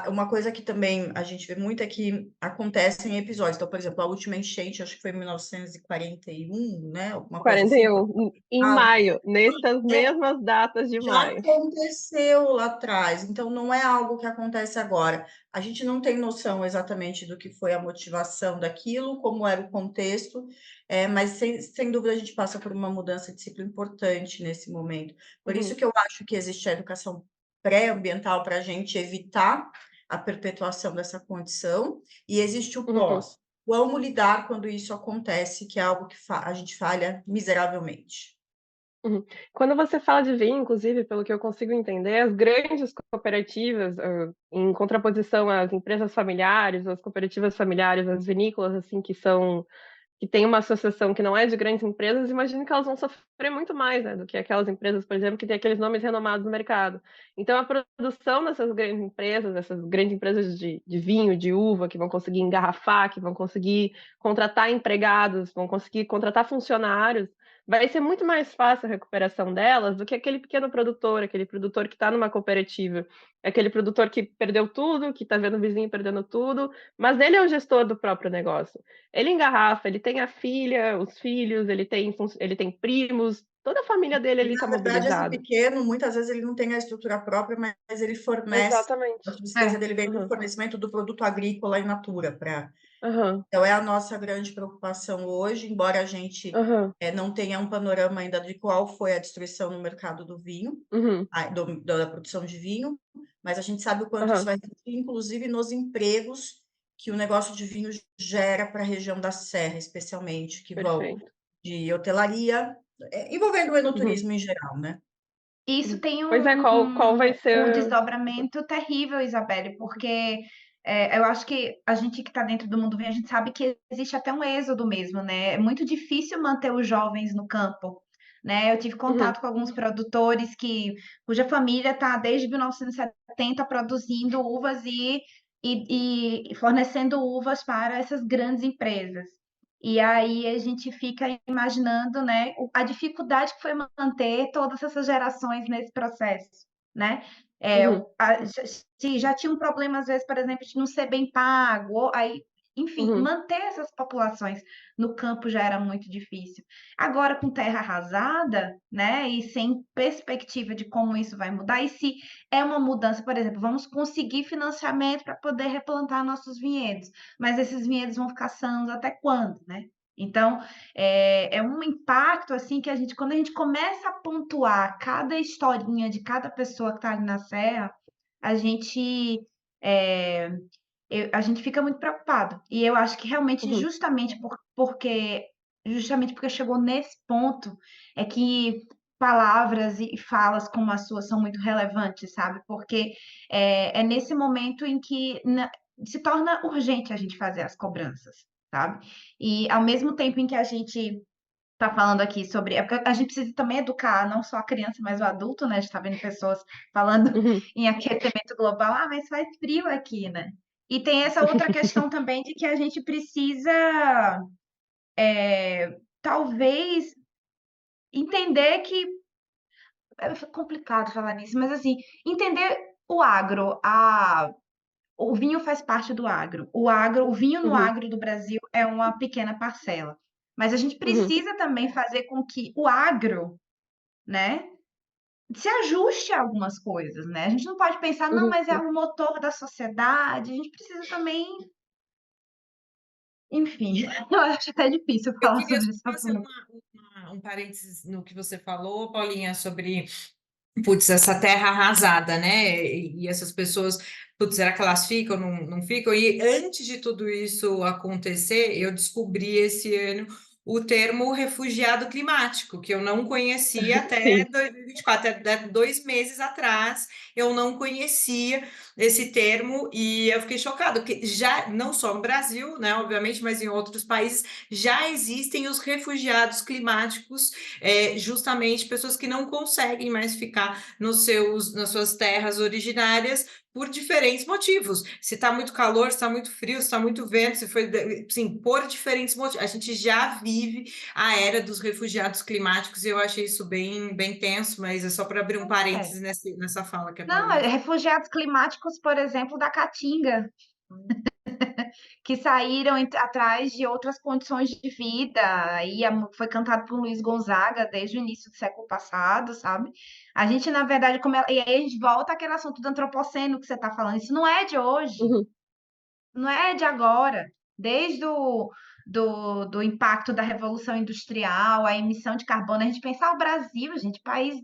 [SPEAKER 3] uma coisa que também a gente vê muito é que acontece em episódios. Então, por exemplo, a última enchente, acho que foi em 1941, né? Alguma coisa assim.
[SPEAKER 2] 41, em maio, nessas
[SPEAKER 3] É,
[SPEAKER 2] mesmas datas de
[SPEAKER 3] já
[SPEAKER 2] maio.
[SPEAKER 3] aconteceu lá atrás, então não é algo que acontece agora. A gente não tem noção exatamente do que foi a motivação daquilo, como era o contexto, mas sem dúvida a gente passa por uma mudança de ciclo importante nesse momento. Por isso
[SPEAKER 2] Uhum,
[SPEAKER 3] que eu acho que existe a educação pré-ambiental para a gente evitar a perpetuação dessa condição, e existe o
[SPEAKER 2] uhum,
[SPEAKER 3] pós. Como lidar quando isso acontece, que é algo que a gente falha miseravelmente.
[SPEAKER 2] uhum. Quando você fala de vinho, inclusive, pelo que eu consigo entender, as grandes cooperativas, em contraposição às empresas familiares, às cooperativas familiares, às vinícolas, assim, que são que tem uma associação que não é de grandes empresas, imagino que elas vão sofrer muito mais, né, do que aquelas empresas, por exemplo, que têm aqueles nomes renomados no mercado. Então, a produção dessas grandes empresas de vinho, de uva, que vão conseguir engarrafar, que vão conseguir contratar empregados, vão conseguir contratar funcionários, vai ser muito mais fácil a recuperação delas do que aquele pequeno produtor, aquele produtor que está numa cooperativa, aquele produtor que perdeu tudo, que está vendo o vizinho perdendo tudo, mas ele é o gestor do próprio negócio. Ele engarrafa, ele tem a filha, os filhos, ele tem primos, toda a família dele
[SPEAKER 3] E,
[SPEAKER 2] ali está
[SPEAKER 3] na verdade, esse
[SPEAKER 2] mobilizado.
[SPEAKER 3] pequeno, muitas vezes ele não tem a estrutura própria, mas ele fornece, a
[SPEAKER 2] Exatamente.
[SPEAKER 3] subsistência dele vem do
[SPEAKER 2] Aham,
[SPEAKER 3] fornecimento do produto agrícola in natura para.
[SPEAKER 2] aham,
[SPEAKER 3] Então, é a nossa grande preocupação hoje, embora a gente
[SPEAKER 2] aham,
[SPEAKER 3] não tenha um panorama ainda de qual foi a destruição no mercado do vinho,
[SPEAKER 2] uhum,
[SPEAKER 3] da produção de vinho, mas a gente sabe o quanto isso
[SPEAKER 2] aham,
[SPEAKER 3] vai refletir, inclusive nos empregos que o negócio de vinho gera para a região da Serra, especialmente, que vão
[SPEAKER 2] perfeito.
[SPEAKER 3] de hotelaria, envolvendo o
[SPEAKER 2] Uhum,
[SPEAKER 3] enoturismo em geral, né?
[SPEAKER 4] Isso tem
[SPEAKER 2] pois é, qual vai
[SPEAKER 4] um
[SPEAKER 2] ser.
[SPEAKER 4] desdobramento terrível, Isabelle, porque eu acho que a gente que está dentro do mundo vinho, a gente sabe que existe até um êxodo mesmo, né? É muito difícil manter os jovens no campo, né? Eu tive
[SPEAKER 2] Uhum,
[SPEAKER 4] contato com alguns produtores cuja família está desde 1970 produzindo uvas e fornecendo uvas para essas grandes empresas. E aí a gente fica imaginando, né, a dificuldade que foi manter todas essas gerações nesse processo, né?
[SPEAKER 2] uhum,
[SPEAKER 4] Se já tinha um problema, às vezes, por exemplo, de não ser bem pago, aí, enfim,
[SPEAKER 2] uhum,
[SPEAKER 4] manter essas populações no campo já era muito difícil. Agora, com terra arrasada, né, e sem perspectiva de como isso vai mudar, e se é uma mudança, por exemplo, vamos conseguir financiamento para poder replantar nossos vinhedos, mas esses vinhedos vão ficar sanos até quando, né? Então, é um impacto assim que quando a gente começa a pontuar cada historinha de cada pessoa que está ali na serra, a gente é, a gente fica muito preocupado. E eu acho que realmente
[SPEAKER 2] uhum,
[SPEAKER 4] justamente porque chegou nesse ponto é que palavras e falas como a sua são muito relevantes, sabe? Porque é nesse momento em que se torna urgente a gente fazer as cobranças, sabe? E ao mesmo tempo em que a gente está falando aqui sobre. É porque a gente precisa também educar não só a criança, mas o adulto, né? A gente está vendo pessoas falando
[SPEAKER 2] uhum.
[SPEAKER 4] em aquecimento global, mas faz frio aqui, né? E tem essa outra questão também de que a gente precisa, talvez, entender que é complicado falar nisso, mas assim, entender o agro, o vinho faz parte do agro. O vinho no
[SPEAKER 2] Uhum,
[SPEAKER 4] agro do Brasil é uma pequena parcela. Mas a gente
[SPEAKER 2] uhum,
[SPEAKER 4] precisa também fazer com que o agro, né, se ajuste a algumas coisas, né? A gente não pode pensar, não,
[SPEAKER 2] uhum.
[SPEAKER 4] mas é o motor da sociedade. A gente precisa também, enfim, eu acho até difícil
[SPEAKER 1] Eu
[SPEAKER 4] falar
[SPEAKER 1] queria
[SPEAKER 4] sobre
[SPEAKER 1] só
[SPEAKER 4] esse
[SPEAKER 1] fazer
[SPEAKER 4] assunto.
[SPEAKER 1] um parênteses no que você falou, Paulinha, sobre, putz, essa terra arrasada, né? E essas pessoas, putz, será que elas ficam, não ficam? E antes de tudo isso acontecer, eu descobri esse ano o termo refugiado climático, que eu não conhecia até
[SPEAKER 2] Sim.
[SPEAKER 1] 2024, até 2 meses atrás, eu não conhecia esse termo e eu fiquei chocada, porque já, não só no Brasil, né, obviamente, mas em outros países, já existem os refugiados climáticos, justamente pessoas que não conseguem mais ficar nas suas terras originárias por diferentes motivos. Se está muito calor, se está muito frio, se está muito vento, se foi, sim, por diferentes motivos. A gente já vive a era dos refugiados climáticos e eu achei isso bem, bem tenso, mas é só para abrir um
[SPEAKER 4] É.
[SPEAKER 1] parênteses nessa fala que a
[SPEAKER 4] Não,
[SPEAKER 1] Paulinha.
[SPEAKER 4] refugiados climáticos, por exemplo, da Caatinga, que saíram atrás de outras condições de vida. Aí foi cantado por Luiz Gonzaga desde o início do século passado, sabe? A gente, na verdade, e aí a gente volta àquele assunto do antropoceno que você está falando. Isso não é de hoje,
[SPEAKER 2] Uhum,
[SPEAKER 4] não é de agora. Desde do impacto da Revolução Industrial, a emissão de carbono, a gente pensar o Brasil, gente, país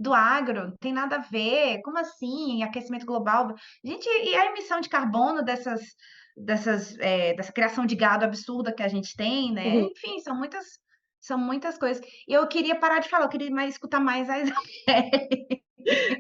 [SPEAKER 4] do agro, não tem nada a ver. Como assim? Aquecimento global. Gente, e a emissão de carbono dessa criação de gado absurda que a gente tem, né?
[SPEAKER 2] uhum.
[SPEAKER 4] Enfim, são muitas coisas. E eu queria parar de falar, eu queria escutar mais a Isabel.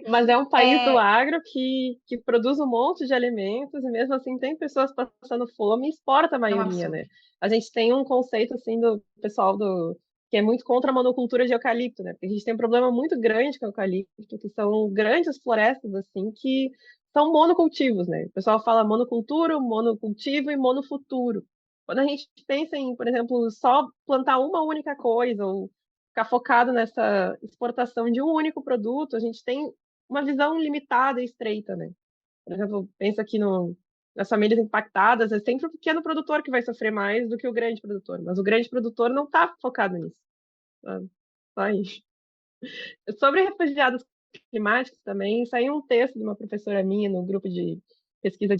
[SPEAKER 2] Mas é um país do
[SPEAKER 4] É,
[SPEAKER 2] agro que produz um monte de alimentos e mesmo assim tem pessoas passando fome e exporta a
[SPEAKER 4] é um
[SPEAKER 2] maioria,
[SPEAKER 4] absurdo.
[SPEAKER 2] né? A gente tem um conceito assim do pessoal do que é muito contra a monocultura de eucalipto, né? Porque a gente tem um problema muito grande com o eucalipto, que são grandes florestas assim que são monocultivos, né? O pessoal fala monocultura, monocultivo e monofuturo. Quando a gente pensa em, por exemplo, só plantar uma única coisa ou ficar focado nessa exportação de um único produto, a gente tem uma visão limitada e estreita, né? Por exemplo, pensa aqui nas famílias impactadas, é sempre o pequeno produtor que vai sofrer mais do que o grande produtor, mas o grande produtor não está focado nisso. Sabe? Só isso. Sobre refugiados climáticos também, saiu um texto de uma professora minha no grupo de pesquisa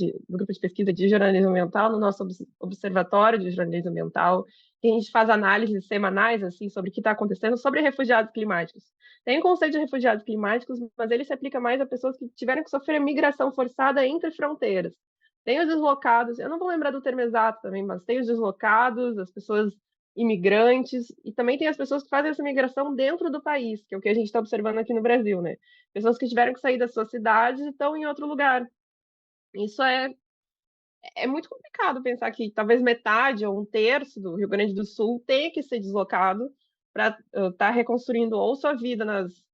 [SPEAKER 2] de jornalismo ambiental, no nosso observatório de jornalismo ambiental, que a gente faz análises semanais assim sobre o que está acontecendo sobre refugiados climáticos. Tem o conceito de refugiados climáticos, mas ele se aplica mais a pessoas que tiveram que sofrer migração forçada entre fronteiras. Tem os deslocados, eu não vou lembrar do termo exato também, mas tem os deslocados, as pessoas imigrantes, e também tem as pessoas que fazem essa migração dentro do país, que é o que a gente está observando aqui no Brasil, né? Pessoas que tiveram que sair das suas cidades e estão em outro lugar. Isso é muito complicado pensar que talvez metade ou um terço do Rio Grande do Sul tenha que ser deslocado para estar reconstruindo ou sua vida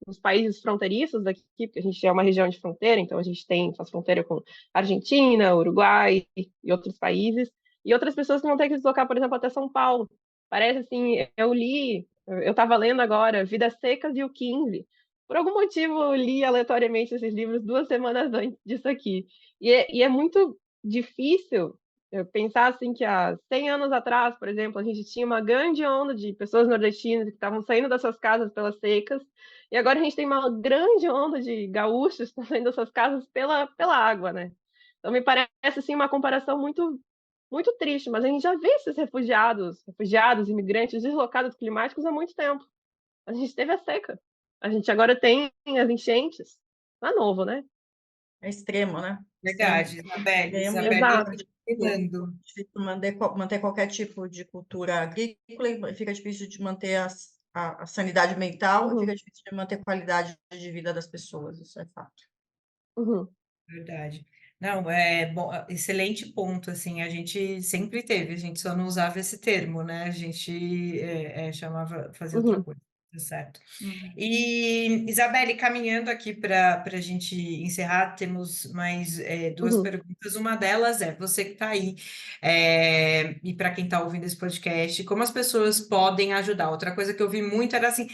[SPEAKER 2] nos países fronteiriços daqui, porque a gente é uma região de fronteira, então a gente faz fronteira com Argentina, Uruguai e outros países, e outras pessoas que vão ter que deslocar, por exemplo, até São Paulo. Parece assim, eu estava lendo agora Vidas Secas e o 15. Por algum motivo, eu li aleatoriamente esses livros 2 semanas antes disso aqui. E é muito difícil pensar assim que há 100 anos atrás, por exemplo, a gente tinha uma grande onda de pessoas nordestinas que estavam saindo das suas casas pelas secas, e agora a gente tem uma grande onda de gaúchos que estão saindo das suas casas pela água, né? Então me parece assim uma comparação muito muito triste, mas a gente já vê esses refugiados, imigrantes, deslocados climáticos há muito tempo. A gente teve a seca, a gente agora tem as enchentes. Não é novo, né?
[SPEAKER 3] É extremo, né? Extremo.
[SPEAKER 1] Verdade, Isabelle.
[SPEAKER 3] Extremo e
[SPEAKER 1] Isabelle,
[SPEAKER 2] Exato.
[SPEAKER 1] terminando.
[SPEAKER 3] difícil manter qualquer tipo de cultura agrícola e fica difícil de manter a sanidade mental e fica
[SPEAKER 2] Uhum,
[SPEAKER 3] difícil de manter a qualidade de vida das pessoas, isso é fato.
[SPEAKER 2] uhum,
[SPEAKER 1] Verdade. Não, é bom, excelente ponto, assim, a gente sempre teve, a gente só não usava esse termo, né? A gente chamava, fazia outra
[SPEAKER 2] uhum,
[SPEAKER 1] coisa, tá certo.
[SPEAKER 3] Uhum.
[SPEAKER 1] E, Isabelle, caminhando aqui para a gente encerrar, temos mais duas
[SPEAKER 2] uhum.
[SPEAKER 1] perguntas. Uma delas é, você que está aí, e para quem está ouvindo esse podcast, como as pessoas podem ajudar? Outra coisa que eu vi muito era assim,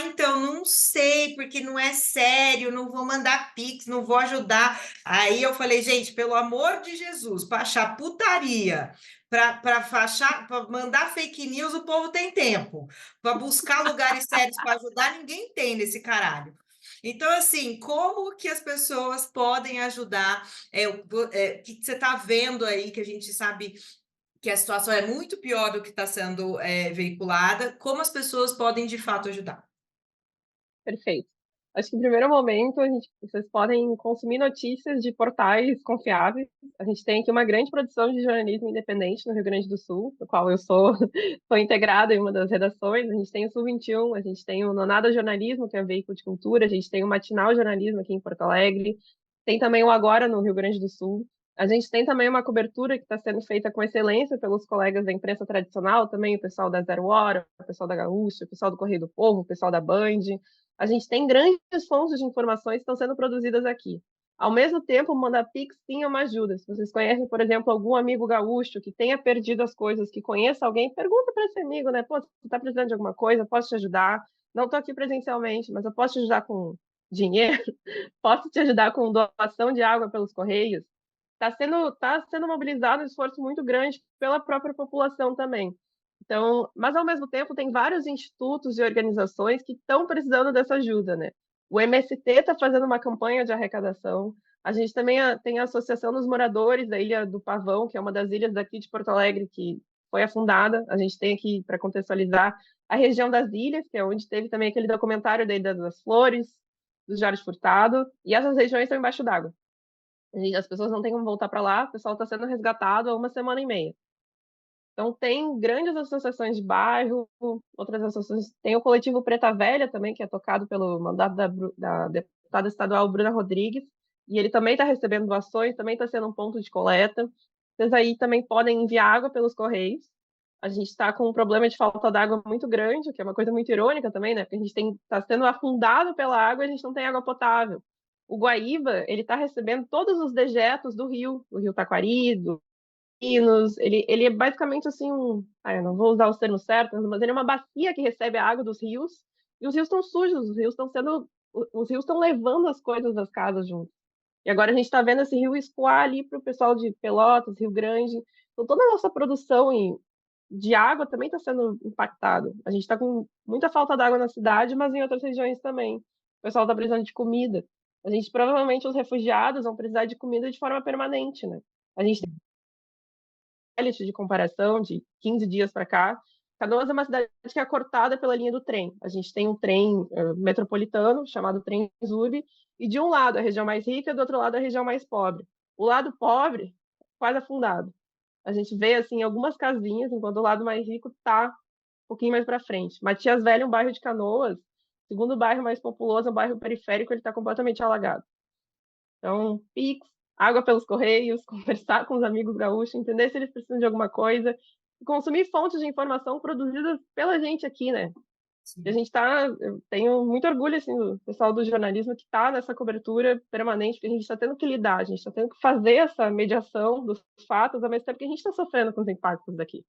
[SPEAKER 1] então, não sei, porque não é sério, não vou mandar Pix, não vou ajudar. Aí eu falei, gente, pelo amor de Jesus, para achar putaria, para mandar fake news, o povo tem tempo. Para buscar lugares sérios para ajudar, ninguém tem nesse caralho. Então, assim, como que as pessoas podem ajudar? O que você está vendo aí, que a gente sabe que a situação é muito pior do que está sendo veiculada, como as pessoas podem de fato ajudar?
[SPEAKER 2] Perfeito. Acho que no primeiro momento vocês podem consumir notícias de portais confiáveis. A gente tem aqui uma grande produção de jornalismo independente no Rio Grande do Sul, no qual eu sou integrada em uma das redações. A gente tem o Sul 21, a gente tem o Nonada Jornalismo, que é um veículo de cultura, a gente tem o Matinal Jornalismo aqui em Porto Alegre, tem também o Agora no Rio Grande do Sul. A gente tem também uma cobertura que está sendo feita com excelência pelos colegas da imprensa tradicional, também o pessoal da Zero Hora, o pessoal da Gaúcha, o pessoal do Correio do Povo, o pessoal da Band. A gente tem grandes fontes de informações que estão sendo produzidas aqui. Ao mesmo tempo, o Mandapix sim é uma ajuda. Se vocês conhecem, por exemplo, algum amigo gaúcho que tenha perdido as coisas, que conheça alguém, pergunta para esse amigo, né? Pô, você está precisando de alguma coisa? Posso te ajudar? Não estou aqui presencialmente, mas eu posso te ajudar com dinheiro? Posso te ajudar com doação de água pelos correios? Tá sendo mobilizado um esforço muito grande pela própria população também. Então, mas ao mesmo tempo tem vários institutos e organizações que estão precisando dessa ajuda, né? O MST está fazendo uma campanha de arrecadação. A gente também tem a Associação dos Moradores da Ilha do Pavão, que é uma das ilhas daqui de Porto Alegre que foi afundada. A gente tem aqui, para contextualizar, a região das ilhas, que é onde teve também aquele documentário da Ilha das Flores, do Jorge Furtado, e essas regiões estão embaixo d'água. As pessoas não têm como voltar para lá, o pessoal está sendo resgatado há 1 semana e meia. Então, tem grandes associações de bairro, outras associações. Tem o coletivo Preta Velha também, que é tocado pelo mandato da deputada estadual Bruna Rodrigues, e ele também está recebendo doações, também está sendo um ponto de coleta. Vocês aí também podem enviar água pelos correios. A gente está com um problema de falta d'água muito grande, que é uma coisa muito irônica também, né? Porque a gente está sendo afundado pela água e a gente não tem água potável. O Guaíba, ele está recebendo todos os dejetos do rio Taquari, do Minas. Ele é basicamente assim eu não vou usar os termos certos, mas ele é uma bacia que recebe a água dos rios, e os rios estão sujos, os rios estão levando as coisas das casas junto. E agora a gente está vendo esse rio escoar ali para o pessoal de Pelotas, Rio Grande. Então toda a nossa produção de água também está sendo impactada. A gente está com muita falta d'água na cidade, mas em outras regiões também. O pessoal está precisando de comida. A gente, provavelmente, os refugiados vão precisar de comida de forma permanente, né? A gente tem elite de comparação de 15 dias para cá. Canoas é uma cidade que é cortada pela linha do trem. A gente tem um trem metropolitano chamado Trem Zurb, e de um lado a região mais rica, do outro lado a região mais pobre. O lado pobre, quase afundado. A gente vê assim algumas casinhas, enquanto o lado mais rico está um pouquinho mais para frente. Matias Velho, um bairro de Canoas, segundo bairro mais populoso, um bairro periférico, ele está completamente alagado. Então, Pix, água pelos correios, conversar com os amigos gaúchos, entender se eles precisam de alguma coisa, consumir fontes de informação produzidas pela gente aqui, né?
[SPEAKER 1] Sim.
[SPEAKER 2] E a gente eu tenho muito orgulho, assim, do pessoal do jornalismo que está nessa cobertura permanente, porque a gente está tendo que lidar, a gente está tendo que fazer essa mediação dos fatos, ao mesmo tempo que a gente está sofrendo com os impactos daqui.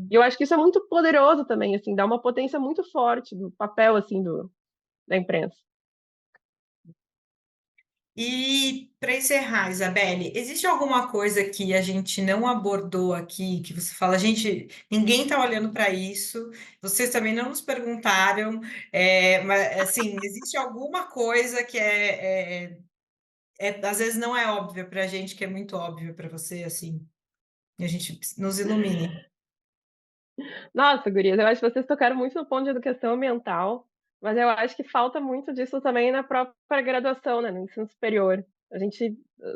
[SPEAKER 2] E eu acho que isso é muito poderoso também, assim, dá uma potência muito forte do papel, assim, da imprensa.
[SPEAKER 1] E para encerrar, Isabelle, existe alguma coisa que a gente não abordou aqui, que você fala, gente, ninguém está olhando para isso, vocês também não nos perguntaram, mas assim, existe alguma coisa que às vezes não é óbvia para a gente, que é muito óbvio para você, assim, e a gente nos ilumine.
[SPEAKER 2] Nossa, gurias, eu acho que vocês tocaram muito no ponto de educação ambiental, mas eu acho que falta muito disso também na própria graduação, né, no ensino superior.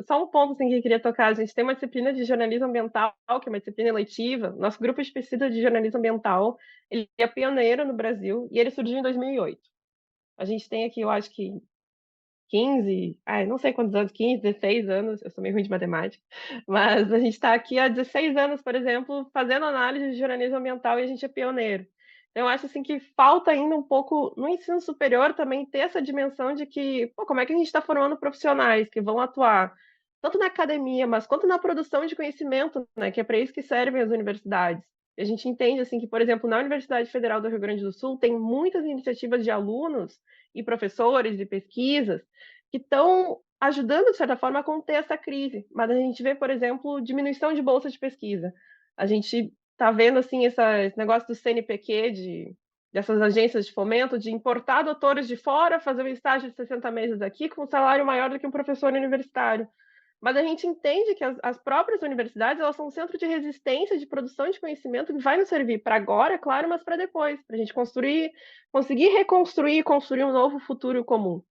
[SPEAKER 2] Só um ponto assim, que eu queria tocar, a gente tem uma disciplina de jornalismo ambiental, que é uma disciplina eletiva. Nosso grupo de pesquisa de jornalismo ambiental, ele é pioneiro no Brasil e ele surgiu em 2008. A gente tem aqui, eu acho que 15, não sei quantos anos, 15, 16 anos, eu sou meio ruim de matemática, mas a gente está aqui há 16 anos, por exemplo, fazendo análise de jornalismo ambiental e a gente é pioneiro. Então, eu acho assim, que falta ainda um pouco no ensino superior também ter essa dimensão de que, como é que a gente está formando profissionais que vão atuar tanto na academia, mas quanto na produção de conhecimento, né, que é para isso que servem as universidades. E a gente entende assim que, por exemplo, na Universidade Federal do Rio Grande do Sul tem muitas iniciativas de alunos e professores de pesquisas que estão ajudando, de certa forma, a conter essa crise. Mas a gente vê, por exemplo, diminuição de bolsa de pesquisa. A gente está vendo assim esse negócio do CNPq, dessas agências de fomento, de importar doutores de fora, fazer um estágio de 60 meses aqui com um salário maior do que um professor universitário. Mas a gente entende que as próprias universidades, elas são um centro de resistência, de produção de conhecimento que vai nos servir para agora, é claro, mas para depois, para a gente conseguir reconstruir e construir um novo futuro comum.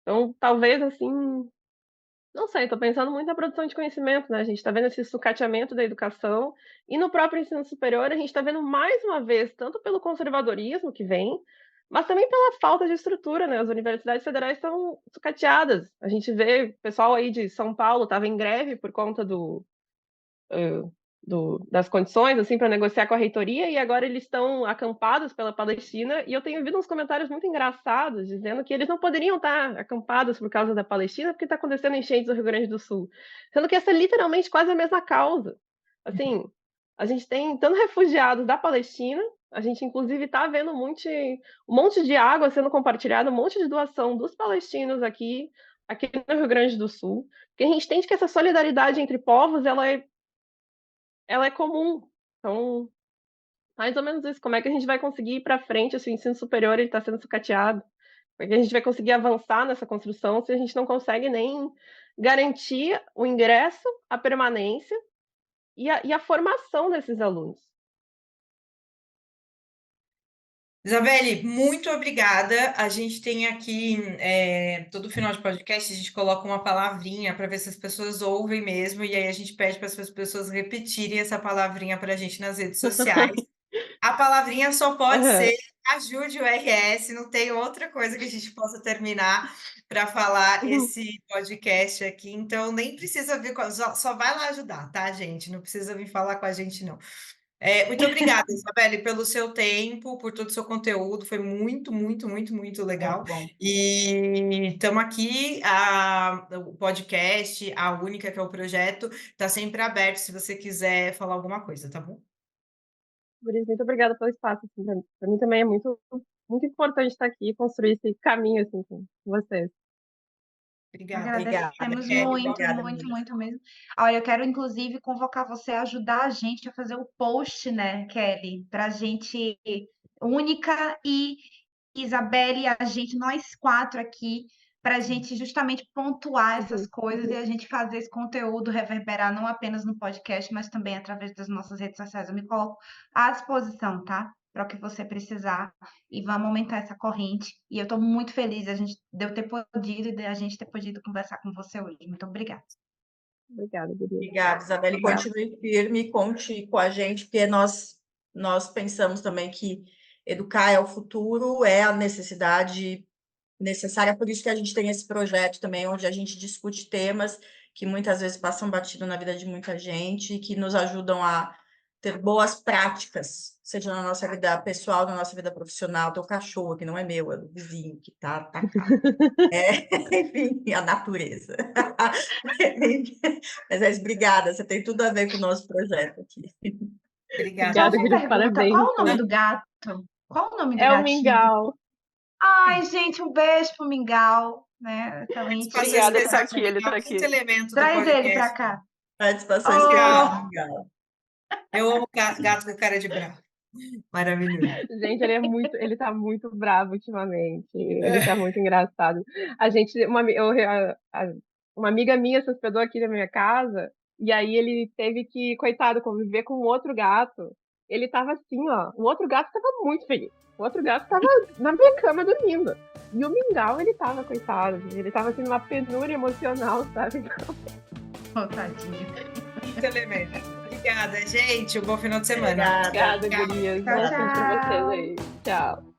[SPEAKER 2] Então, talvez assim, não sei, estou pensando muito na produção de conhecimento, né? A gente está vendo esse sucateamento da educação e no próprio ensino superior a gente está vendo mais uma vez, tanto pelo conservadorismo que vem, mas também pela falta de estrutura, né? As universidades federais estão sucateadas. A gente vê o pessoal aí de São Paulo estava em greve por conta das condições assim para negociar com a reitoria e agora eles estão acampados pela Palestina e eu tenho visto uns comentários muito engraçados dizendo que eles não poderiam estar acampados por causa da Palestina porque está acontecendo enchentes no Rio Grande do Sul, sendo que essa é literalmente quase a mesma causa. Assim, a gente tem tanto refugiados da Palestina, a gente inclusive está vendo um monte de água sendo compartilhada, um monte de doação dos palestinos aqui no Rio Grande do Sul, porque a gente entende que essa solidariedade entre povos ela é comum. Então, mais ou menos isso. Como é que a gente vai conseguir ir para frente se o ensino superior está sendo sucateado? Como é que a gente vai conseguir avançar nessa construção se a gente não consegue nem garantir o ingresso, a permanência e a formação desses alunos?
[SPEAKER 1] Isabelle, muito obrigada. A gente tem aqui, todo final de podcast, a gente coloca uma palavrinha para ver se as pessoas ouvem mesmo, e aí a gente pede para as pessoas repetirem essa palavrinha para a gente nas redes sociais. A palavrinha só pode
[SPEAKER 2] Aham.
[SPEAKER 1] ser ajude o RS, não tem outra coisa que a gente possa terminar para falar esse podcast aqui, então nem precisa vir, só vai lá ajudar, tá, gente? Não precisa vir falar com a gente, não. Muito obrigada, Isabelle, pelo seu tempo, por todo o seu conteúdo, foi muito, muito, muito, muito legal.
[SPEAKER 3] Muito bom.
[SPEAKER 1] E estamos aqui, o podcast, a Única, que é o projeto, está sempre aberto se você quiser falar alguma coisa, tá bom?
[SPEAKER 2] Gurias, muito obrigada pelo espaço. Assim, para mim também é muito, muito importante estar aqui e construir esse caminho assim, com vocês.
[SPEAKER 1] Obrigada.
[SPEAKER 4] Agradecemos
[SPEAKER 1] Kelly,
[SPEAKER 4] muito,
[SPEAKER 3] obrigada
[SPEAKER 4] muito,
[SPEAKER 3] mesmo.
[SPEAKER 4] muito mesmo. Olha, eu quero inclusive convocar você a ajudar a gente a fazer o post, né, Kelly, para a gente, Única e Isabelle, a gente, nós quatro aqui, para a gente justamente pontuar essas coisas e a gente fazer esse conteúdo reverberar não apenas no podcast, mas também através das nossas redes sociais. Eu me coloco à disposição, tá? Para o que você precisar e vamos aumentar essa corrente. E eu estou muito feliz de eu ter podido e de a gente ter podido conversar com você hoje. Muito obrigada.
[SPEAKER 2] Obrigada, Gurias.
[SPEAKER 3] Obrigada, Isabelle.
[SPEAKER 2] Obrigada.
[SPEAKER 3] Continue firme, conte com a gente, porque nós pensamos também que educar é o futuro, é a necessidade necessária, por isso que a gente tem esse projeto também, onde a gente discute temas que muitas vezes passam batido na vida de muita gente e que nos ajudam a ter boas práticas, seja na nossa vida pessoal, na nossa vida profissional. Teu cachorro, que não é meu, é do vizinho, que tá atacado. Enfim, a natureza. Mas obrigada, você tem tudo a ver com o nosso projeto aqui.
[SPEAKER 1] Obrigada.
[SPEAKER 2] Obrigada,
[SPEAKER 4] Só uma
[SPEAKER 2] Gurias.
[SPEAKER 4] pergunta,
[SPEAKER 2] Parabéns.
[SPEAKER 4] qual o nome do gato? Qual o nome do
[SPEAKER 2] É o
[SPEAKER 4] gatinho?
[SPEAKER 2] Mingau.
[SPEAKER 4] Ai, gente, um beijo pro Mingau, né? Excelente.
[SPEAKER 1] Participação
[SPEAKER 2] Obrigada, ele tá
[SPEAKER 1] especial,
[SPEAKER 2] aqui, ele tá
[SPEAKER 1] o
[SPEAKER 2] aqui.
[SPEAKER 1] quinto elemento do
[SPEAKER 4] Traz ele pra
[SPEAKER 1] podcast.
[SPEAKER 4] cá.
[SPEAKER 3] Participação
[SPEAKER 4] Oh.
[SPEAKER 3] especial. Legal.
[SPEAKER 1] Eu amo gato com cara de bravo. Maravilhoso.
[SPEAKER 2] Gente, ele tá muito bravo ultimamente. Ele tá muito engraçado. A gente, uma amiga minha se hospedou aqui na minha casa, e aí ele teve que, coitado, conviver com outro gato. Ele tava assim, ó. O outro gato tava muito feliz. O outro gato tava na minha cama dormindo. E o Mingau, ele tava, coitado. Ele tava assim, numa penúria emocional, sabe?
[SPEAKER 4] Oh, tadinho.
[SPEAKER 1] Quinto elemento. Obrigada, gente. Um bom final de semana.
[SPEAKER 3] Obrigada.
[SPEAKER 2] Obrigada, gurias. Bom
[SPEAKER 4] Tchau,
[SPEAKER 2] fim pra
[SPEAKER 4] tchau.
[SPEAKER 2] vocês aí. Tchau.